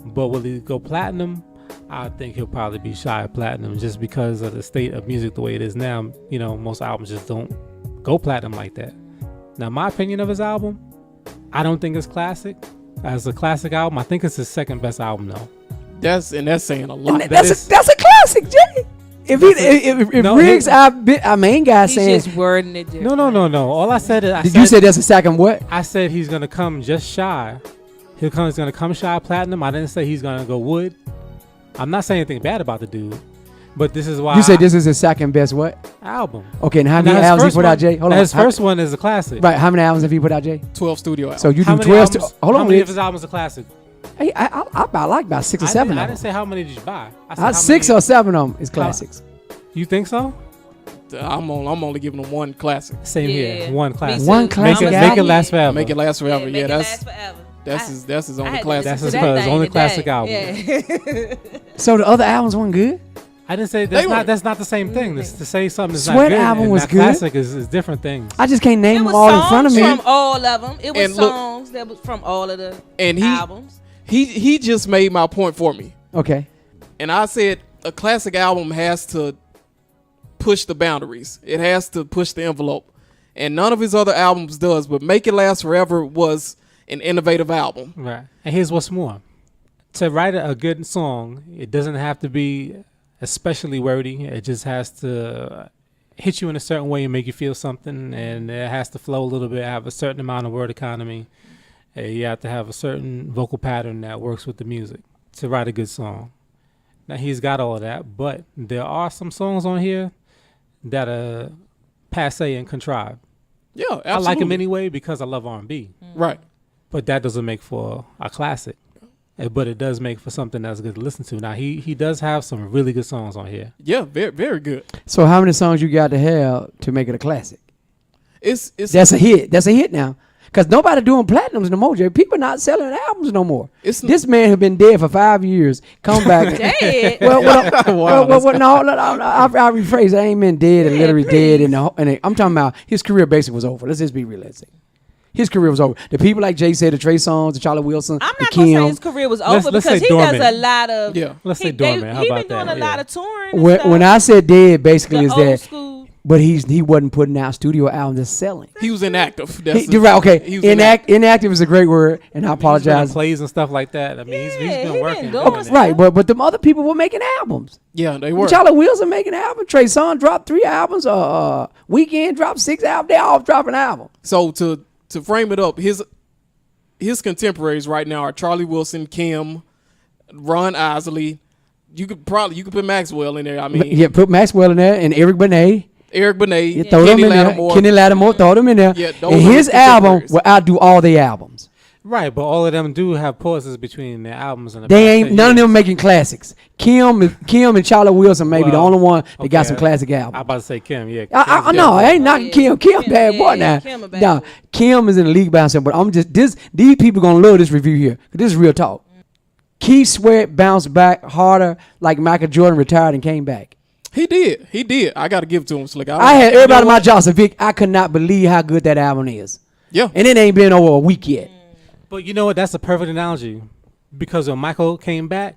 Speaker 2: But will he go platinum? I think he'll probably be shy of platinum just because of the state of music the way it is now. You know, most albums just don't go platinum like that. Now, my opinion of his album, I don't think it's classic. As a classic album, I think it's his second best album though.
Speaker 1: That's saying a lot.
Speaker 3: That's a classic, Jay. If Riggs, our main guy
Speaker 4: He's
Speaker 3: saying,
Speaker 4: just wording it different.
Speaker 2: No. All I said is,
Speaker 3: you said that's a second what?
Speaker 2: I said he's gonna come just shy. He's gonna come shy of platinum. I didn't say he's gonna go wood. I'm not saying anything bad about the dude, but this is why
Speaker 3: You said this is his second best what?
Speaker 2: album.
Speaker 3: Okay, and how
Speaker 2: Now
Speaker 3: many
Speaker 2: his
Speaker 3: albums he
Speaker 2: first
Speaker 3: put out,
Speaker 2: one-
Speaker 3: Jay? Hold
Speaker 2: now
Speaker 3: on.
Speaker 2: his first one is a classic.
Speaker 3: Right, how many albums have he put out, Jay?
Speaker 1: 12 studio albums.
Speaker 3: So you
Speaker 2: How
Speaker 3: do
Speaker 2: many
Speaker 3: 12.
Speaker 2: albums?
Speaker 3: Hold
Speaker 2: How
Speaker 3: on,
Speaker 2: many of
Speaker 3: Riggs.
Speaker 2: his albums are classic?
Speaker 3: Hey, I like about 6 or 7
Speaker 2: I
Speaker 3: of
Speaker 2: didn't
Speaker 3: them.
Speaker 2: say how many did you buy. I said how
Speaker 3: 6
Speaker 2: many-
Speaker 3: or 7 of them is classics.
Speaker 2: You think so?
Speaker 1: I'm only giving them one classic.
Speaker 2: Same
Speaker 4: Yeah.
Speaker 2: here. One
Speaker 4: Me
Speaker 2: classic.
Speaker 4: too.
Speaker 3: One classic
Speaker 2: Make
Speaker 3: album?
Speaker 2: it last forever.
Speaker 1: Make it last forever.
Speaker 4: Make
Speaker 1: Yeah,
Speaker 4: it last
Speaker 1: that's
Speaker 4: forever.
Speaker 1: that's his
Speaker 4: I
Speaker 1: only
Speaker 4: had to
Speaker 1: classic.
Speaker 2: That's
Speaker 4: listen
Speaker 2: his
Speaker 4: to that
Speaker 2: his only
Speaker 4: thing
Speaker 2: classic
Speaker 4: today.
Speaker 2: album.
Speaker 3: So the other albums weren't good?
Speaker 2: I didn't say
Speaker 1: They were-
Speaker 2: that's not the same thing. To say something is
Speaker 3: Sweat
Speaker 2: not good
Speaker 3: album
Speaker 2: and
Speaker 3: was
Speaker 2: not
Speaker 3: good.
Speaker 2: classic is different things.
Speaker 3: I just can't name
Speaker 4: It
Speaker 3: them
Speaker 4: was
Speaker 3: all in front of
Speaker 4: songs
Speaker 3: me.
Speaker 4: from all of them. It was
Speaker 1: And look-
Speaker 4: songs that was from all of the
Speaker 1: And
Speaker 4: albums.
Speaker 1: he just made my point for me.
Speaker 3: Okay.
Speaker 1: And I said a classic album has to push the boundaries. It has to push the envelope. And none of his other albums does, but Make It Last Forever was an innovative album.
Speaker 2: Right. And here's what's more. To write a good song, it doesn't have to be especially wordy. It just has to hit you in a certain way and make you feel something, and it has to flow a little bit, have a certain amount of word economy. You have to have a certain vocal pattern that works with the music to write a good song. Now, he's got all of that, but there are some songs on here that are passe and contrived.
Speaker 1: Yeah, absolutely.
Speaker 2: I like them anyway because I love R&B.
Speaker 1: Right.
Speaker 2: But that doesn't make for a classic. But it does make for something that's good to listen to. Now, he does have some really good songs on here.
Speaker 1: Yeah, very, very good.
Speaker 3: So how many songs you got to have to make it a classic?
Speaker 1: It's
Speaker 3: That's a hit. That's a hit now. Because nobody doing platinums no more, Jay. People not selling albums no more. This man has been dead for 5 years. Come back.
Speaker 4: Dead.
Speaker 3: No, I rephrase. I ain't been dead and literally dead. I'm talking about his career basically was over. Let's just be realistic. His career was over. The people like Jay said, the Trey Songz, the Charlie Wilson,
Speaker 4: I'm
Speaker 3: the
Speaker 4: not gonna
Speaker 3: Kim.
Speaker 4: say his career was over
Speaker 2: Let's
Speaker 4: because
Speaker 2: say
Speaker 4: he
Speaker 2: dormant.
Speaker 4: does a lot of.
Speaker 1: Yeah.
Speaker 2: Let's say dormant. How
Speaker 4: He
Speaker 2: about
Speaker 4: been doing
Speaker 2: that?
Speaker 4: a lot
Speaker 2: Yeah.
Speaker 4: of touring. And
Speaker 3: When I said dead, basically is
Speaker 4: stuff. The old
Speaker 3: that,
Speaker 4: school.
Speaker 3: but he wasn't putting out studio albums that's selling.
Speaker 1: he was inactive.
Speaker 3: You're right. Okay,
Speaker 1: He was
Speaker 3: inactive is a great word, and I
Speaker 2: He's been in
Speaker 3: apologize.
Speaker 2: plays and stuff like that. I mean, he's
Speaker 4: Yeah,
Speaker 2: been
Speaker 4: he
Speaker 2: working.
Speaker 4: been
Speaker 2: doing
Speaker 4: doing
Speaker 2: it.
Speaker 3: Right, but them other people were making albums.
Speaker 1: Yeah, they were.
Speaker 3: Charlie Wilson making albums. Trey Songz dropped 3 albums. Weekend dropped 6 albums. They all dropping albums.
Speaker 1: So to frame it up, his contemporaries right now are Charlie Wilson, Kim, Ron Isley. You could put Maxwell in there. I mean,
Speaker 3: Yeah, put Maxwell in there and Eric Benet.
Speaker 1: Eric Benet,
Speaker 3: You throw them
Speaker 1: Kenny
Speaker 3: in there.
Speaker 1: Lattimore.
Speaker 3: Kenny Lattimore, throw them in there.
Speaker 1: Yeah, those
Speaker 3: and
Speaker 1: are
Speaker 3: his
Speaker 1: his
Speaker 3: album
Speaker 1: contemporaries.
Speaker 3: will outdo all the albums.
Speaker 2: Right, but all of them do have pauses between their albums. And
Speaker 3: They ain't none of them making classics. Kim and Charlie Wilson may be the
Speaker 2: Well,
Speaker 3: only one that got
Speaker 2: okay,
Speaker 3: some classic
Speaker 2: I'm
Speaker 3: albums.
Speaker 2: about to say Kim, yeah.
Speaker 3: I
Speaker 2: Kim's
Speaker 3: no, I
Speaker 2: definitely-
Speaker 3: ain't knocking
Speaker 4: Yeah,
Speaker 3: Kim. Kim
Speaker 4: Kim,
Speaker 3: bad boy
Speaker 4: yeah,
Speaker 3: now.
Speaker 4: Kim a bad
Speaker 3: Nah,
Speaker 4: boy.
Speaker 3: Kim is in the league by himself. But I'm just these people gonna love this review here. 'Cause this is real talk. Keith Sweat bounced back harder like Michael Jordan retired and came back.
Speaker 1: He did. I got to give it to him, Slick.
Speaker 3: I had everybody in my
Speaker 1: what?
Speaker 3: job say, Vic, I could not believe how good that album is.
Speaker 1: Yeah.
Speaker 3: And it ain't been over a week yet.
Speaker 2: But you know what? That's a perfect analogy. Because when Michael came back,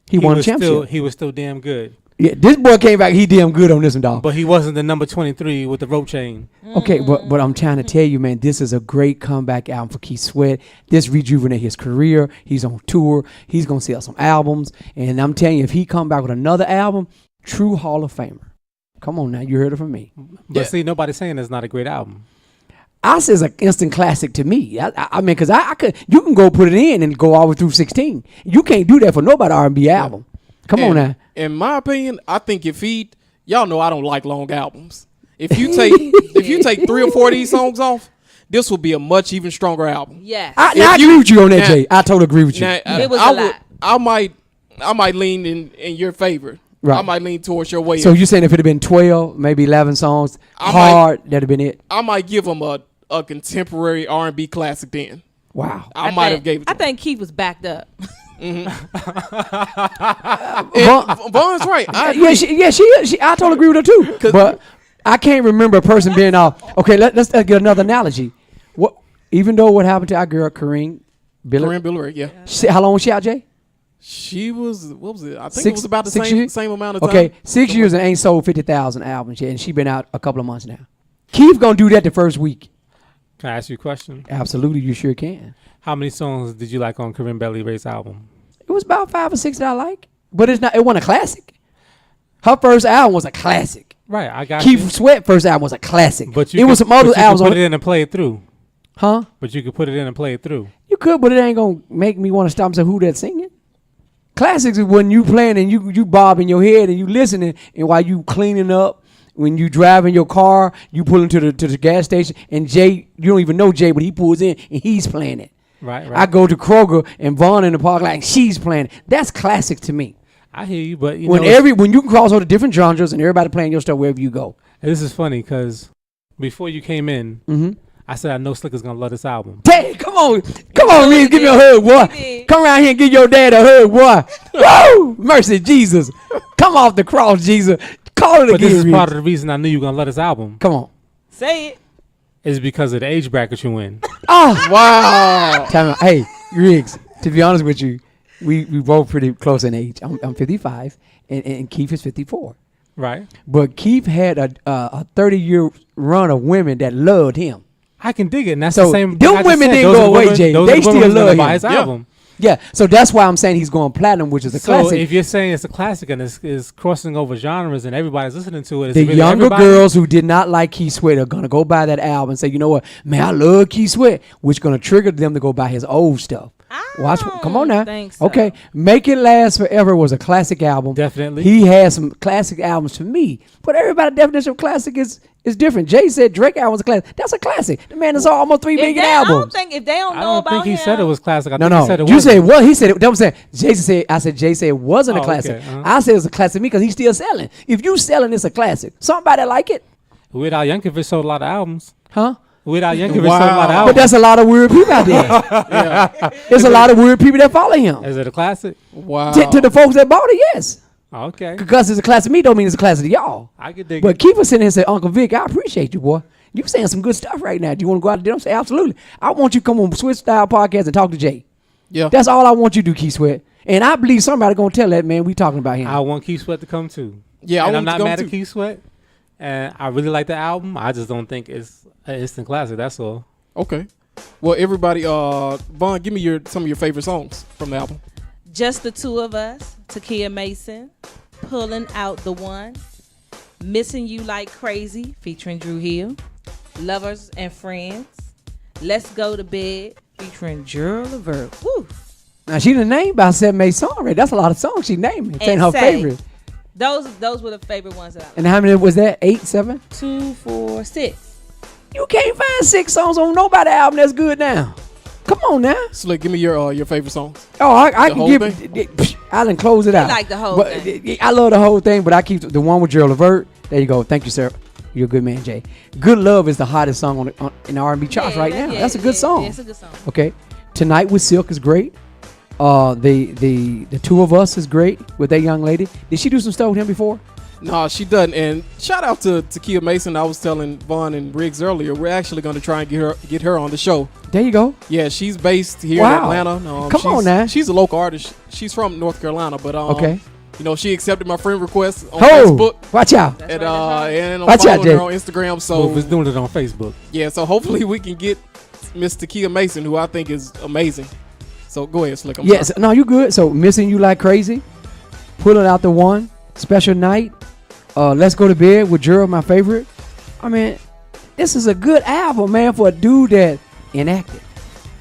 Speaker 3: He won a
Speaker 2: was
Speaker 3: championship.
Speaker 2: he was still damn good.
Speaker 3: Yeah, this boy came back. He damn good on this one, dog.
Speaker 2: But he wasn't the number 23 with the rope chain.
Speaker 3: Okay, but I'm trying to tell you, man, this is a great comeback album for Keith Sweat. This rejuvenate his career. He's on tour. He's gonna sell some albums, and I'm telling you, if he come back with another album, true Hall of Famer. Come on now, you heard it from me.
Speaker 2: But
Speaker 1: Yeah.
Speaker 2: see, nobody's saying it's not a great album.
Speaker 3: I say it's an instant classic to me. I mean, because I could, you can go put it in and go all the way through 16. You can't do that for nobody R&B album. Come on now.
Speaker 1: In my opinion, I think y'all know I don't like long albums. If you take 3 or 4 of these songs off, this will be a much even stronger album.
Speaker 4: Yes.
Speaker 3: I
Speaker 1: If
Speaker 3: agree with you on that,
Speaker 1: now-
Speaker 3: Jay. I totally agree with you.
Speaker 1: Now,
Speaker 4: It was
Speaker 1: I
Speaker 4: a
Speaker 1: would-
Speaker 4: lot.
Speaker 1: I might lean in your favor.
Speaker 3: Right.
Speaker 1: I might lean towards your way.
Speaker 3: So you're saying if it had been 12, maybe 11 songs, hard, that'd have been it?
Speaker 1: I might give them a contemporary R&B classic then.
Speaker 3: Wow.
Speaker 1: I might have gave it to
Speaker 4: I
Speaker 1: him.
Speaker 4: think Keith was backed up.
Speaker 1: Vaughn's right. I agree.
Speaker 3: Yeah, she is. I totally agree with her too. But I can't remember a person being off. Okay, let's get another analogy. Even though what happened to our girl Corinne Biller,
Speaker 1: Corinne Biller, yeah.
Speaker 3: how long was she out, Jay?
Speaker 1: She was, what was it? I think it
Speaker 3: Six-
Speaker 1: was about the
Speaker 3: 6
Speaker 1: same
Speaker 3: years?
Speaker 1: same amount of time.
Speaker 3: Okay, 6 years and ain't sold 50,000 albums yet, and she been out a couple of months now. Keith gonna do that the first week.
Speaker 2: Can I ask you a question?
Speaker 3: Absolutely, you sure can.
Speaker 2: How many songs did you like on Corinne Belly Ray's album?
Speaker 3: It was about 5 or 6 that I like, but it's not. It wasn't a classic. Her first album was a classic.
Speaker 2: Right, I got
Speaker 3: Keith
Speaker 2: you.
Speaker 3: Sweat first album was a classic.
Speaker 2: But
Speaker 3: it was some other albums
Speaker 2: put
Speaker 3: on
Speaker 2: it in and play it through.
Speaker 3: Huh?
Speaker 2: But you could put it in and play it through.
Speaker 3: You could, but it ain't gonna make me want to stop and say who that singing. Classics is when you playing and you bobbing your head and you listening, and while you cleaning up, when you driving your car, you pulling to the gas station, and Jay, you don't even know Jay, but he pulls in and he's playing it.
Speaker 2: Right.
Speaker 3: I go to Kroger and Vaughn in the park like she's playing it. That's classic to me.
Speaker 2: I hear you, but
Speaker 3: When you can cross all the different genres and everybody playing your stuff wherever you go.
Speaker 2: this is funny because before you came in,
Speaker 3: Mm-hmm.
Speaker 2: I said I know Slicker's gonna love this album.
Speaker 3: Dad, come on, Reed, give me a hug, boy.
Speaker 4: did.
Speaker 3: Come around here and give your dad a hug, boy. Woo! Mercy, Jesus. Come off the cross, Jesus. Call it
Speaker 2: But
Speaker 3: again,
Speaker 2: this is
Speaker 3: Reed.
Speaker 2: part of the reason I knew you were gonna love this album.
Speaker 3: Come on.
Speaker 4: Say it.
Speaker 2: Is because of the age bracket you in.
Speaker 3: Oh,
Speaker 1: Wow.
Speaker 3: time out. Hey, Riggs, to be honest with you, we both pretty close in age. I'm 55, and Keith is 54.
Speaker 2: Right.
Speaker 3: But Keith had a 30-year run of women that loved him.
Speaker 2: I can dig it. And that's
Speaker 3: So
Speaker 2: the same.
Speaker 3: them
Speaker 2: like I just
Speaker 3: women
Speaker 2: said,
Speaker 3: didn't
Speaker 2: those
Speaker 3: go
Speaker 2: are the
Speaker 3: away,
Speaker 2: women-
Speaker 3: Jay.
Speaker 2: those
Speaker 3: They
Speaker 2: are the
Speaker 3: still
Speaker 2: women who's gonna
Speaker 3: love
Speaker 2: buy
Speaker 3: him.
Speaker 2: his
Speaker 1: Yeah.
Speaker 2: album.
Speaker 3: Yeah, so that's why I'm saying he's going platinum, which is a
Speaker 2: So
Speaker 3: classic.
Speaker 2: if you're saying it's a classic and it's crossing over genres and everybody's listening to it, is
Speaker 3: The
Speaker 2: it really
Speaker 3: younger
Speaker 2: everybody?
Speaker 3: girls who did not like Keith Sweat are gonna go buy that album and say, you know what, man, I love Keith Sweat, which gonna trigger them to go buy his old stuff. Watch, come on now.
Speaker 4: think so.
Speaker 3: Okay, Make It Last Forever was a classic album.
Speaker 2: Definitely.
Speaker 3: He had some classic albums for me, but everybody's definition of classic is different. Jay said Drake album was a classic. That's a classic. The man is almost 3
Speaker 4: If
Speaker 3: million
Speaker 4: they, I
Speaker 3: albums.
Speaker 4: don't think if they don't
Speaker 2: I
Speaker 4: know
Speaker 2: don't
Speaker 4: about
Speaker 2: think he
Speaker 4: him,
Speaker 2: said it was classic. I
Speaker 3: No,
Speaker 2: think he said
Speaker 3: no.
Speaker 2: it
Speaker 3: You
Speaker 2: wasn't.
Speaker 3: said what? He said it. That was saying. Jason said. I said. Jay said it wasn't a
Speaker 2: Oh,
Speaker 3: classic.
Speaker 2: okay, uh-huh.
Speaker 3: I said it was a classic to me because he's still selling. If you selling, it's a classic. Somebody like it,
Speaker 2: Weird Al Yankovic sold a lot of albums.
Speaker 3: huh?
Speaker 2: Weird Al Yankovic
Speaker 1: Wow.
Speaker 2: sold a lot of
Speaker 3: But
Speaker 2: albums.
Speaker 3: that's a lot of weird people out there. There's a lot of weird people that follow him.
Speaker 2: Is it a classic?
Speaker 1: Wow.
Speaker 3: To the folks that bought it, yes.
Speaker 2: Oh, okay.
Speaker 3: Because it's a classic to me don't mean it's a classic to y'all.
Speaker 2: I could dig
Speaker 3: But
Speaker 2: it.
Speaker 3: keep us in here and say, Uncle Vic, I appreciate you, boy. You saying some good stuff right now. Do you want to go out there and say, absolutely. I want you to come on Switch Style Podcast and talk to Jay.
Speaker 1: Yeah.
Speaker 3: That's all I want you to do, Keith Sweat. And I believe somebody going to tell that man we talking about him.
Speaker 2: I want Keith Sweat to come too.
Speaker 1: Yeah, I
Speaker 2: and
Speaker 1: want
Speaker 2: I'm
Speaker 1: him to
Speaker 2: not
Speaker 1: come
Speaker 2: mad
Speaker 1: too.
Speaker 2: at Keith Sweat. And I really like the album. I just don't think it's an instant classic. That's all.
Speaker 1: Okay. Well, everybody, Vaughn, give me some of your favorite songs from the album.
Speaker 4: Just the Two of Us, Takia Mason, Pulling Out the One, Missing You Like Crazy, featuring Drew Hill, Lovers and Friends, Let's Go to Bed, featuring Gerald Levert. Woo!
Speaker 3: Now, she done named about 7, 8 songs, right? That's a lot of songs she named. It ain't
Speaker 4: And
Speaker 3: her
Speaker 4: Say.
Speaker 3: favorite.
Speaker 4: Those were the favorite ones that I
Speaker 3: And how many was that? 8, 7?
Speaker 4: 2, 4, 6.
Speaker 3: You can't find 6 songs on nobody album that's good now. Come on now.
Speaker 1: Slick, give me your favorite songs.
Speaker 3: Oh, I
Speaker 1: The
Speaker 3: can
Speaker 1: whole
Speaker 3: give
Speaker 1: thing?
Speaker 3: it. I done close it out.
Speaker 4: like the whole
Speaker 3: But,
Speaker 4: thing.
Speaker 3: I love the whole thing, but I keep the one with Gerald Levert. There you go. Thank you, sir. You're a good man, Jay. Good Love is the hottest song in the R&B charts right now. That's a good song.
Speaker 4: Yeah, it's a good song.
Speaker 3: Okay. Tonight with Silk is great. The Two of Us is great with that young lady. Did she do some stuff with him before?
Speaker 1: No, she doesn't. And shout out to Takia Mason. I was telling Vaughn and Riggs earlier, we're actually going to try and get her on the show.
Speaker 3: There you go.
Speaker 1: Yeah, she's based here
Speaker 3: Wow.
Speaker 1: in Atlanta.
Speaker 3: Come on now.
Speaker 1: She's a local artist. She's from North Carolina, but
Speaker 3: Okay.
Speaker 1: you know, she accepted my friend request on
Speaker 3: Oh,
Speaker 1: Facebook.
Speaker 3: watch out.
Speaker 4: That's
Speaker 1: And,
Speaker 4: right, that's right.
Speaker 1: and I'm
Speaker 3: Watch out,
Speaker 1: following
Speaker 3: Jay.
Speaker 1: her on Instagram. So
Speaker 2: was doing it on Facebook.
Speaker 1: yeah, so hopefully we can get Miss Takia Mason, who I think is amazing. So go ahead, Slick. I'm
Speaker 3: Yes.
Speaker 1: sorry.
Speaker 3: No, you good. So Missing You Like Crazy, Pulling Out the One, Special Night, Let's Go to Bed with Gerald, my favorite. I mean, this is a good album, man, for a dude that inactive.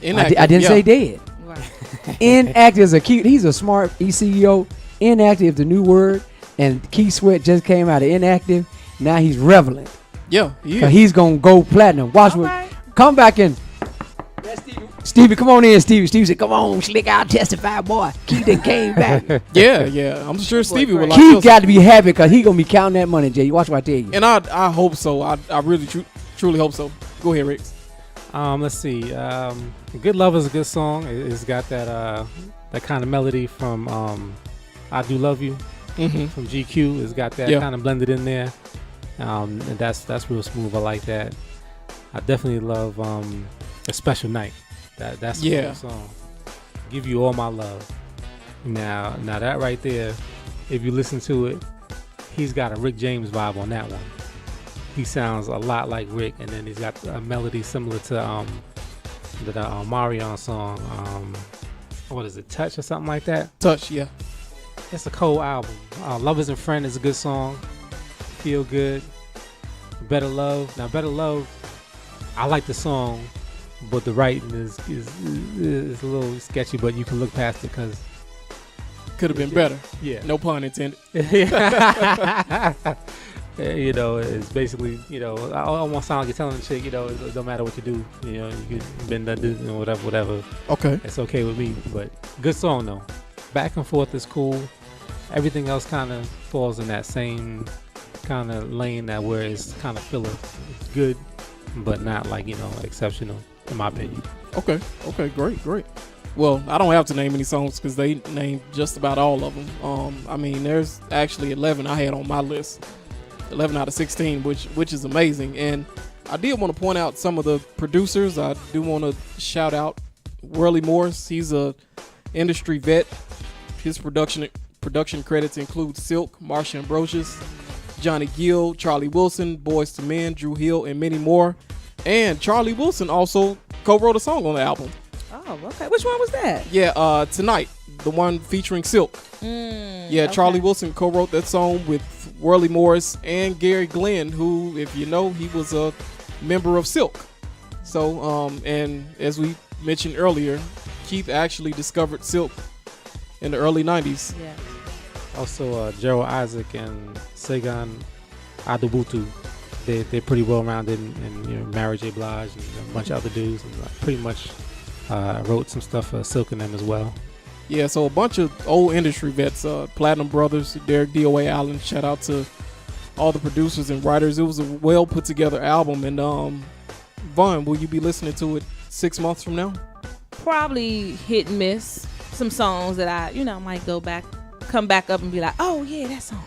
Speaker 1: Inactive,
Speaker 3: I didn't
Speaker 1: yeah.
Speaker 3: say dead.
Speaker 4: Right.
Speaker 3: Inactive is a cute. He's a smart CEO. Inactive is the new word. And Keith Sweat just came out of inactive. Now he's relevant.
Speaker 1: Yeah, he
Speaker 3: 'Cause
Speaker 1: is.
Speaker 3: he's gonna go platinum. Watch
Speaker 4: All
Speaker 3: what.
Speaker 4: right.
Speaker 3: Come back in. Stevie, come on in, Stevie. Stevie said, "Come on, Slick, I'll testify, boy." Keith done came back.
Speaker 1: Yeah. I'm sure Stevie would like
Speaker 3: Keith
Speaker 1: this.
Speaker 3: got to be happy because he gonna be counting that money, Jay. Watch what I tell you.
Speaker 1: And I hope so. I really truly hope so. Go ahead, Riggs.
Speaker 2: Let's see. Good Love is a good song. It's got that kind of melody from I Do Love You
Speaker 1: Mm-hmm.
Speaker 2: from GQ. It's got that
Speaker 1: Yeah.
Speaker 2: kind of blended in there. And that's real smooth. I like that. I definitely love A Special Night. That's a
Speaker 1: Yeah.
Speaker 2: cool song. Give You All My Love. Now that right there, if you listen to it, he's got a Rick James vibe on that one. He sounds a lot like Rick, and then he's got a melody similar to the Marion song. What is it, Touch or something like that?
Speaker 1: Touch, yeah.
Speaker 2: It's a cold album. Lovers and Friend is a good song. Feel Good. Better Love. Now, Better Love, I like the song, but the writing is a little sketchy, but you can look past it because,
Speaker 1: Could have been better.
Speaker 2: yeah.
Speaker 1: No pun intended.
Speaker 2: You know, it's basically, you know, I almost sound like you're telling the chick, you know, it don't matter what you do, you know, you could bend that, you know, whatever.
Speaker 1: Okay.
Speaker 2: It's okay with me, but good song though. Back and Forth is cool. Everything else kind of falls in that same kind of lane that where it's kind of filler. It's good, but not like, you know, exceptional in my opinion.
Speaker 1: Okay. Great. Well, I don't have to name any songs because they named just about all of them. I mean, there's actually 11 I had on my list. 11 out of 16, which is amazing. And I did want to point out some of the producers. I do want to shout out Worley Morris. He's a industry vet. His production credits include Silk, Marsha Ambrosius, Johnny Gill, Charlie Wilson, Boyz II Men, Drew Hill, and many more. And Charlie Wilson also co-wrote a song on the album.
Speaker 4: Oh, okay. Which one was that?
Speaker 1: Yeah, Tonight, the one featuring Silk. Yeah, Charlie Wilson co-wrote that song with Worley Morris and Gary Glenn, who, if you know, he was a member of Silk. So, and as we mentioned earlier, Keith actually discovered Silk in the early 90s.
Speaker 4: Yeah.
Speaker 2: Also, Gerald Isaac and Segan Adubutu, they're pretty well-rounded and Mary J. Blige and a bunch of other dudes, and pretty much wrote some stuff for Silk and them as well.
Speaker 1: Yeah, so a bunch of old industry vets, Platinum Brothers, Derek DOA Allen, shout out to all the producers and writers. It was a well put together album. And Vaughn, will you be listening to it 6 months from now?
Speaker 4: Probably hit and miss. Some songs that I, might come back up and be like, oh yeah, that song.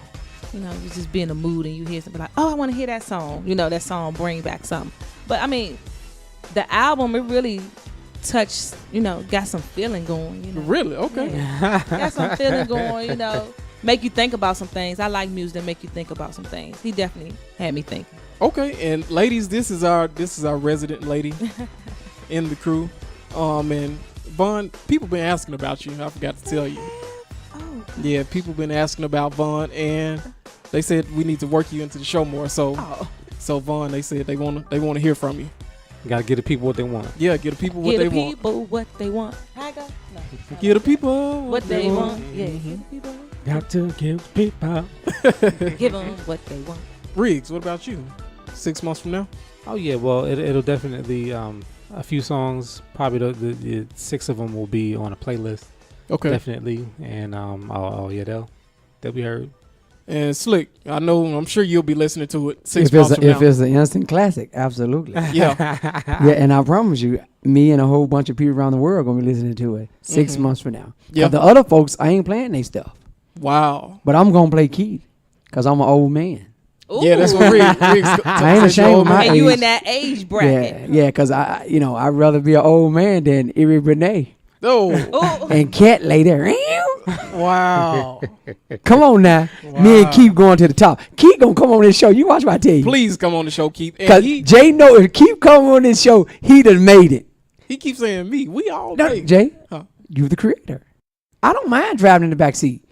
Speaker 4: You just be in the mood and you hear something like, oh, I want to hear that song. That song bring back something. But I mean, the album, it really touched, got some feeling going.
Speaker 1: Really? Okay.
Speaker 4: Yeah. Got some feeling going, make you think about some things. I like music that make you think about some things. He definitely had me thinking.
Speaker 1: Okay, and ladies, this is our resident lady in the crew. And Vaughn, people been asking about you. I forgot to tell you.
Speaker 4: Oh.
Speaker 1: Yeah, people been asking about Vaughn, and they said we need to work you into the show more. So Vaughn, they said they want to hear from you.
Speaker 2: Gotta give the people what they want.
Speaker 1: Yeah, give the people what they want.
Speaker 4: Give the people what they want. I got
Speaker 1: Give the people
Speaker 4: what they want. Yeah, give the people.
Speaker 2: Got to give people.
Speaker 4: Give them what they want.
Speaker 1: Riggs, what about you? 6 months from now?
Speaker 2: Oh yeah, well it'll definitely a few songs. Probably the 6 of them will be on a playlist.
Speaker 1: Okay,
Speaker 2: definitely, and they'll be heard.
Speaker 1: And Slick, I'm sure you'll be listening to it 6
Speaker 3: If
Speaker 1: months
Speaker 3: it's
Speaker 1: from now.
Speaker 3: if it's an instant classic, absolutely.
Speaker 1: Yeah.
Speaker 3: Yeah, and I promise you, me and a whole bunch of people around the world are gonna be listening to it 6 months from now.
Speaker 1: Yeah.
Speaker 3: The other folks, I ain't playing their stuff,
Speaker 1: Wow.
Speaker 3: but I'm gonna play Keith because I'm an old man.
Speaker 4: Ooh.
Speaker 1: Yeah, that's what Riggs
Speaker 3: I ain't ashamed of my
Speaker 4: And you
Speaker 3: age.
Speaker 4: in that age bracket.
Speaker 3: Yeah, because I'd rather be an old man than Erie Renee
Speaker 1: Oh,
Speaker 4: Ooh.
Speaker 3: and Cat lay there.
Speaker 1: wow.
Speaker 3: Come on now, me and Keith going to the top. Keith gonna come on this show. You watch what I tell you.
Speaker 1: Please come on the show, Keith. And
Speaker 3: Because Jay know if Keith come on this show, he done made it.
Speaker 1: he keeps saying me. We all
Speaker 3: No,
Speaker 1: made.
Speaker 3: Jay,
Speaker 1: Huh.
Speaker 3: you the creator. I don't mind driving in the back seat.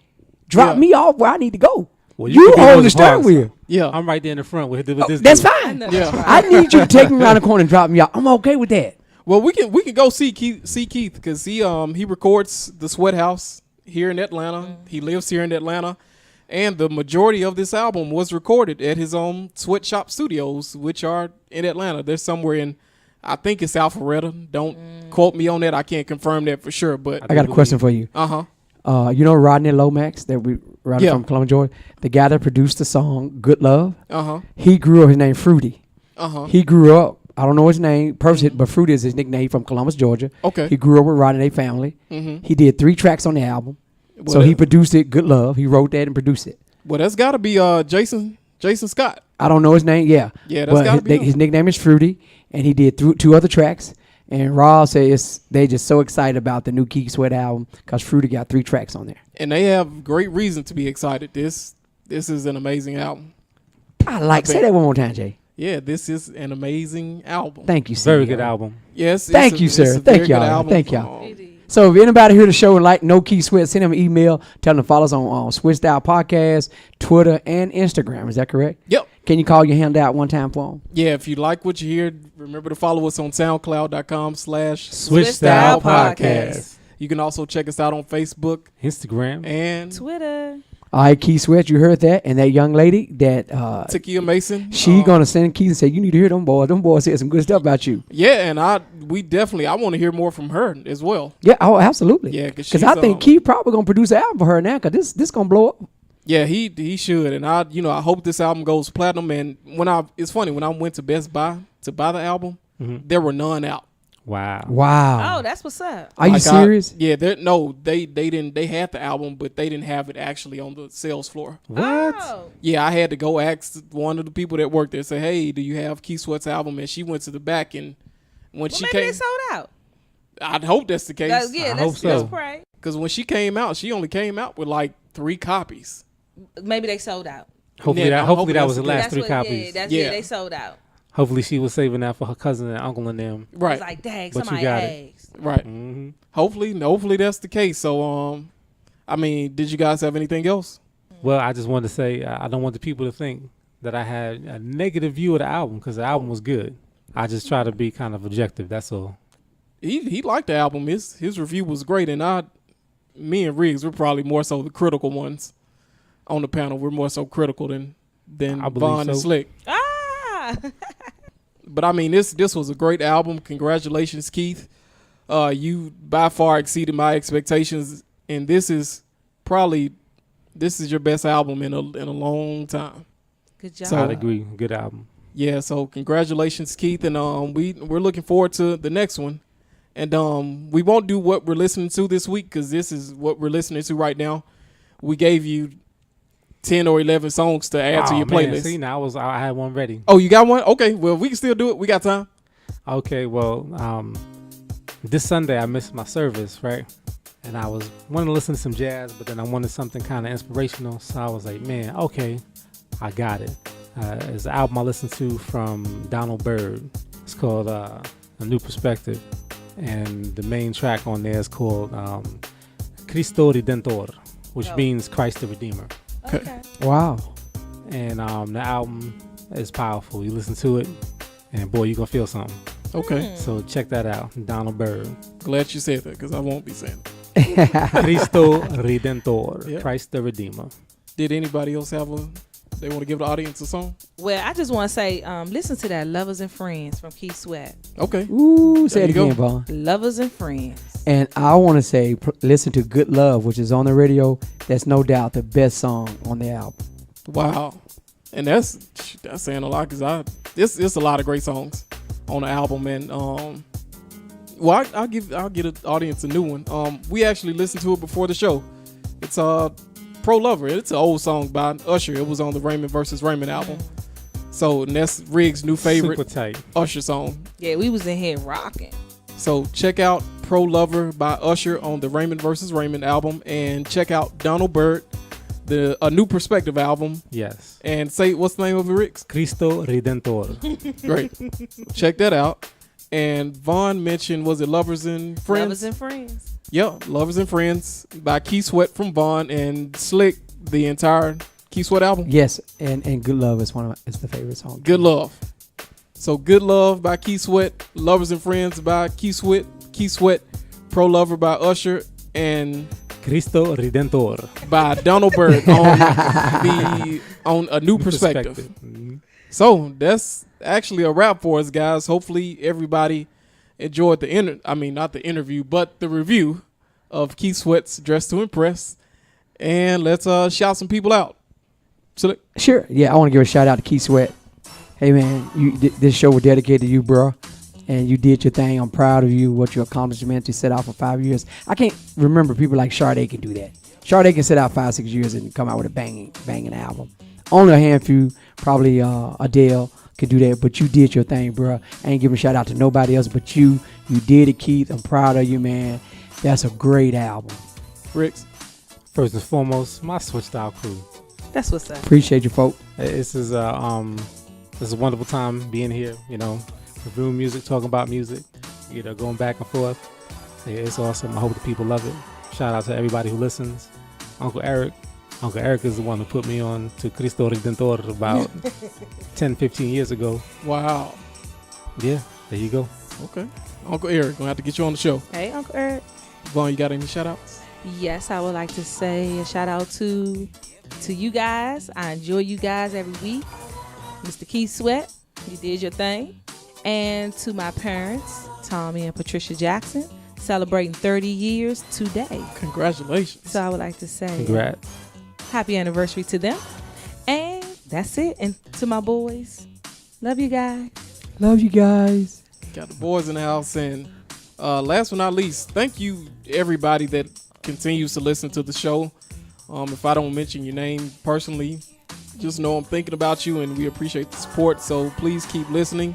Speaker 3: Drop
Speaker 1: Yeah.
Speaker 3: me off where I need to go.
Speaker 2: Well,
Speaker 3: You
Speaker 2: could be one
Speaker 3: hold
Speaker 2: of
Speaker 3: the steering
Speaker 2: parts.
Speaker 3: wheel.
Speaker 1: Yeah.
Speaker 2: I'm right there in the front with this.
Speaker 3: That's
Speaker 2: dude.
Speaker 3: fine.
Speaker 1: Yeah.
Speaker 3: I need you to take me around the corner and drop me off. I'm okay with that.
Speaker 1: Well, we can go see Keith because he records the Sweat House here in Atlanta. He lives here in Atlanta, and the majority of this album was recorded at his own Sweatshop Studios, which are in Atlanta. They're somewhere in, I think it's Alpharetta. Don't quote me on that. I can't confirm that for sure, but
Speaker 3: I got a question for you. You know Rodney Lomax
Speaker 1: Yeah.
Speaker 3: from Columbia, Georgia? The guy that produced the song Good Love?
Speaker 1: Uh-huh.
Speaker 3: He grew up, his name Fruity.
Speaker 1: Uh-huh.
Speaker 3: He grew up, I don't know his name, but Fruity is his nickname. He from Columbus, Georgia.
Speaker 1: Okay.
Speaker 3: He grew up with Rodney and their family.
Speaker 1: Mm-hmm.
Speaker 3: He did 3 tracks on the album. So he produced it, Good Love. He wrote that and produced it.
Speaker 1: Well, that's got to be Jason Scott.
Speaker 3: I don't know his name, yeah.
Speaker 1: Yeah, that's gotta be him.
Speaker 3: his nickname is Fruity, and he did 2 other tracks. And Rob says they just so excited about the new Keith Sweat album because Fruity got 3 tracks on there.
Speaker 1: And they have great reason to be excited. This is an amazing album.
Speaker 3: Say that one more time, Jay.
Speaker 1: Yeah, this is an amazing album.
Speaker 3: Thank you, sir.
Speaker 2: Very good album.
Speaker 1: Yes.
Speaker 3: Thank you, sir.
Speaker 1: it's a
Speaker 3: Thank
Speaker 1: very good
Speaker 3: y'all.
Speaker 1: album.
Speaker 3: Thank y'all. So if anybody hear the show and like No Keith Sweat, send them an email. Tell them to follow us on Switch Style Podcast, Twitter, and Instagram. Is that correct?
Speaker 1: Yep.
Speaker 3: Can you call your hand out one time for them?
Speaker 1: Yeah, if you like what you hear, remember to follow us on SoundCloud.com/Switch
Speaker 2: Style
Speaker 4: Podcast.
Speaker 1: You can also check us out on Facebook
Speaker 2: Instagram.
Speaker 1: and
Speaker 4: Twitter.
Speaker 3: All right, Keith Sweat, you heard that. And that young lady that
Speaker 1: Takia Mason.
Speaker 3: she going to send Keith and say, you need to hear them boys. Them boys said some good stuff about you.
Speaker 1: Yeah, and I want to hear more from her as well.
Speaker 3: Yeah, oh, absolutely.
Speaker 1: Yeah,
Speaker 3: because I think Keith probably going to produce an album for her now because this going to blow up.
Speaker 1: Yeah, he should, and I hope this album goes platinum. And it's funny when I went to Best Buy to buy the album, there were none out.
Speaker 3: Wow.
Speaker 4: Oh, that's what's up.
Speaker 3: Are you serious?
Speaker 1: Yeah, they didn't. They had the album, but they didn't have it actually on the sales floor.
Speaker 2: What?
Speaker 4: Oh.
Speaker 1: Yeah, I had to go ask one of the people that worked there. Say, hey, do you have Keith Sweat's album? And she went to the back, and when she
Speaker 4: Maybe
Speaker 1: came,
Speaker 4: they sold out.
Speaker 1: I'd hope that's the case.
Speaker 2: I hope so.
Speaker 4: Let's pray.
Speaker 1: Because when she came out, she only came out with like 3 copies.
Speaker 4: Maybe they sold out.
Speaker 2: Hopefully
Speaker 1: Yeah,
Speaker 2: that was the
Speaker 1: that's
Speaker 2: last
Speaker 4: That's
Speaker 2: 3
Speaker 4: what-
Speaker 2: copies.
Speaker 4: Yeah,
Speaker 1: Yeah.
Speaker 4: they sold out.
Speaker 2: Hopefully she was saving that for her cousin and uncle and them.
Speaker 1: Right.
Speaker 4: It's like, dang,
Speaker 2: But you
Speaker 4: somebody
Speaker 2: got it.
Speaker 4: asked.
Speaker 1: Right.
Speaker 2: Hmm.
Speaker 1: Hopefully that's the case. So I mean, did you guys have anything else?
Speaker 2: Well, I just wanted to say I don't want the people to think that I had a negative view of the album because the album was good. I just try to be kind of objective. That's all.
Speaker 1: He liked the album. His review was great, and me and Riggs, we're probably more so the critical ones on the panel. We're more so critical than
Speaker 2: I believe
Speaker 1: Vaughn and
Speaker 2: so.
Speaker 1: Slick.
Speaker 4: Ah!
Speaker 1: But I mean, this was a great album. Congratulations, Keith. You by far exceeded my expectations, and this is your best album in a long time.
Speaker 4: Good job.
Speaker 1: So-
Speaker 2: I'd agree. Good album.
Speaker 1: Yeah, so congratulations, Keith, and we're looking forward to the next one. And we won't do what we're listening to this week because this is what we're listening to right now. We gave you 10 or 11 songs to add to your
Speaker 2: man,
Speaker 1: playlist.
Speaker 2: see, now I had one ready.
Speaker 1: Oh, you got one? Okay, well, we can still do it. We got time.
Speaker 2: Okay, well, this Sunday I missed my service, right? And I was wanting to listen to some jazz, but then I wanted something kind of inspirational. So I was like, man, okay, I got it. It's an album I listened to from Donald Byrd. It's called A New Perspective. And the main track on there is called Cristo Redentor, which
Speaker 4: Oh.
Speaker 2: means Christ the Redeemer.
Speaker 4: Okay.
Speaker 3: Wow.
Speaker 2: And the album is powerful. You listen to it, and boy, you're going to feel something.
Speaker 1: Okay,
Speaker 2: So check that out, Donald Byrd.
Speaker 1: glad you said that because I won't be saying it.
Speaker 2: Cristo Redentor,
Speaker 1: Yeah.
Speaker 2: Christ the Redeemer.
Speaker 1: Did anybody else they want to give the audience a song?
Speaker 4: Well, I just want to say, listen to that "Lovers and Friends" from Keith Sweat.
Speaker 1: Okay.
Speaker 3: Ooh, say
Speaker 1: There
Speaker 3: it
Speaker 1: you
Speaker 3: again,
Speaker 1: go.
Speaker 3: Vaughn.
Speaker 4: "Lovers and Friends."
Speaker 3: And I want to say, listen to Good Love, which is on the radio. That's no doubt the best song on the album.
Speaker 1: Wow. And that's saying a lot because it's a lot of great songs on the album. And well, I'll get the audience a new one. We actually listened to it before the show. It's Pro Lover. It's an old song by Usher. It was on the Raymond versus Raymond album. So and that's Riggs' new favorite
Speaker 2: Super tight.
Speaker 1: Usher song.
Speaker 4: Yeah, we was in here rocking.
Speaker 1: So check out Pro Lover by Usher on the Raymond versus Raymond album, and check out Donald Byrd, A New Perspective album,
Speaker 2: Yes.
Speaker 1: and say what's the name of it, Riggs?
Speaker 2: Cristo Redentor.
Speaker 1: Great. Check that out. And Vaughn mentioned, was it Lovers and Friends?
Speaker 4: Lovers and Friends.
Speaker 1: Yeah, Lovers and Friends by Keith Sweat from Vaughn, and Slick, the entire Keith Sweat album.
Speaker 3: Yes, and Good Love is is the favorite song.
Speaker 1: Good Love. So Good Love by Keith Sweat, Lovers and Friends by Keith Sweat, Pro Lover by Usher, and
Speaker 2: Cristo Redentor.
Speaker 1: by Donald Byrd on A New Perspective.
Speaker 2: Mhm.
Speaker 1: So that's actually a wrap for us, guys. Hopefully everybody enjoyed not the interview, but the review of Keith Sweat's Dress to Impress. And let's shout some people out. Slick.
Speaker 3: Sure. Yeah, I want to give a shout out to Keith Sweat. Hey, man, this show was dedicated to you, bro. And you did your thing. I'm proud of you, what your accomplishment. You set out for 5 years. I can't remember people like Sade can do that. Sade can set out 5-6 years and come out with a banging album. Only a handful, probably Adele could do that, but you did your thing, bro. I ain't giving a shout out to nobody else but you. You did it, Keith. I'm proud of you, man. That's a great album.
Speaker 1: Ricks.
Speaker 2: First and foremost, my Switch Style crew.
Speaker 4: That's what's up.
Speaker 3: Appreciate you, folk.
Speaker 2: This is a wonderful time being here, reviewing music, talking about music, going back and forth. Yeah, it's awesome. I hope the people love it. Shout out to everybody who listens. Uncle Eric is the one who put me on to Cristo Redentor about 10-15 years ago.
Speaker 1: Wow.
Speaker 2: Yeah, there you go.
Speaker 1: Okay. Uncle Eric, gonna have to get you on the show.
Speaker 4: Hey, Uncle Eric.
Speaker 1: Vaughn, you got any shout outs?
Speaker 4: Yes, I would like to say a shout out to you guys. I enjoy you guys every week. Mr. Keith Sweat, you did your thing. And to my parents, Tommy and Patricia Jackson, celebrating 30 years today.
Speaker 1: Congratulations.
Speaker 4: So I would like to say
Speaker 2: Congrats.
Speaker 4: happy anniversary to them. And that's it. And to my boys, love you guys.
Speaker 3: Love you guys.
Speaker 1: Got the boys in the house. And last but not least, thank you everybody that continues to listen to the show. If I don't mention your name personally, just know I'm thinking about you and we appreciate the support. So please keep listening.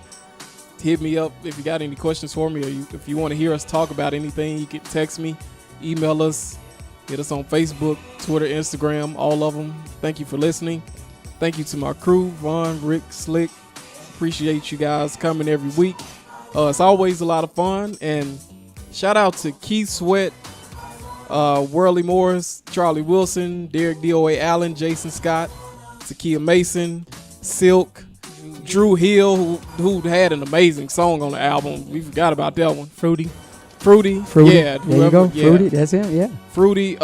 Speaker 1: Hit me up if you got any questions for me, or if you want to hear us talk about anything, you can text me, email us, hit us on Facebook, Twitter, Instagram, all of them. Thank you for listening. Thank you to my crew, Vaughn, Rick, Slick, appreciate you guys coming every week. It's always a lot of fun. And shout out to Keith Sweat, Worley Morris, Charlie Wilson, Derek DOA Allen, Jason Scott, Takia Mason, Silk, Drew Hill, who had an amazing song on the album. We forgot about that one.
Speaker 2: Fruity.
Speaker 1: Yeah,
Speaker 3: There you go. Fruity. That's him. Yeah.
Speaker 1: Fruity.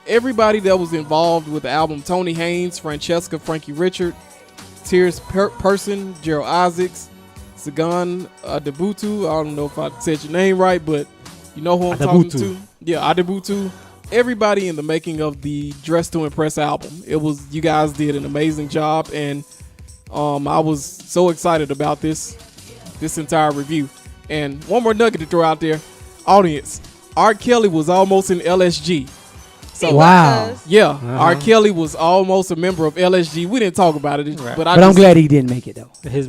Speaker 1: Everybody that was involved with the album: Tony Haynes, Francesca, Frankie Richard, Tears Person, Gerald Isaacs, Sagan Adebutu. I don't know if I said your name right, but you know who I'm talking to. Yeah, Adebutu. Everybody in the making of the Dress to Impress album. You guys did an amazing job, and I was so excited about this entire review. And one more nugget to throw out there, audience. R. Kelly was almost in LSG. So
Speaker 3: wow.
Speaker 1: Yeah, R. Kelly was almost a member of LSG. We didn't talk about it,
Speaker 2: right.
Speaker 1: but
Speaker 3: I'm glad he didn't make it though.
Speaker 2: His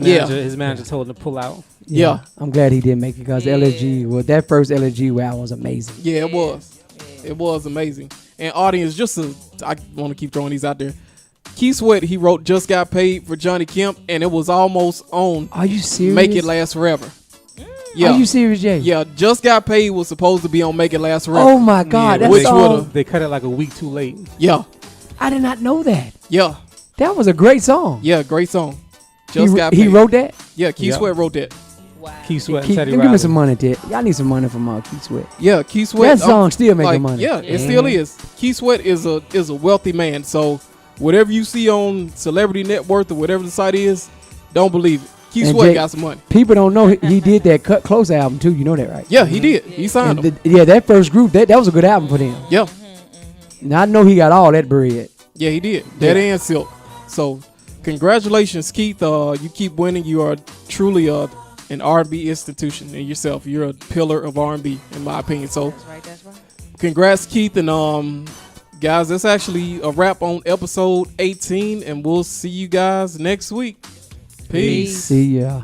Speaker 2: manager told him to pull out.
Speaker 1: Yeah.
Speaker 3: I'm glad he didn't make it because LSG. Well, that first LSG album was amazing.
Speaker 1: Yeah, it was. It was amazing. And audience, I want to keep throwing these out there. Keith Sweat, he wrote "Just Got Paid" for Johnny Kemp, and it was almost on.
Speaker 3: Are you serious?
Speaker 1: Make It Last Forever. Yeah.
Speaker 3: Are you serious, Jay?
Speaker 1: Yeah, "Just Got Paid" was supposed to be on "Make It Last Forever."
Speaker 3: Oh my God,
Speaker 2: Yeah,
Speaker 3: that's all.
Speaker 2: they cut it like a week too late.
Speaker 1: Yeah,
Speaker 3: I did not know that.
Speaker 1: yeah,
Speaker 3: That was a great song.
Speaker 1: yeah. Great song. Just Got Paid.
Speaker 3: He wrote that.
Speaker 1: Yeah, Keith
Speaker 2: Yeah.
Speaker 1: Sweat wrote that.
Speaker 4: Wow.
Speaker 2: Keith Sweat and Teddy
Speaker 3: Give me
Speaker 2: Riley.
Speaker 3: some money, Ted. Y'all need some money from Keith Sweat.
Speaker 1: Yeah, Keith Sweat.
Speaker 3: That song still making money.
Speaker 1: Yeah, it still is. Keith Sweat is a wealthy man. So whatever you see on Celebrity Net Worth or whatever the site is, don't believe it. Keith
Speaker 3: And
Speaker 1: Sweat
Speaker 3: Jay,
Speaker 1: got some money.
Speaker 3: People don't know he did that Cut Close album too. You know that, right?
Speaker 1: Yeah, he did. He signed
Speaker 3: And
Speaker 1: him.
Speaker 3: that first group, that was a good album for them.
Speaker 1: Yeah,
Speaker 3: Now I know he got all that bread.
Speaker 1: yeah, he did. That and Silk. So congratulations, Keith. You keep winning. You are truly an R&B institution in yourself. You're a pillar of R&B, in my opinion. So
Speaker 4: That's right.
Speaker 1: congrats, Keith. And guys, that's actually a wrap on episode 18, and we'll see you guys next week. Peace.
Speaker 3: See ya.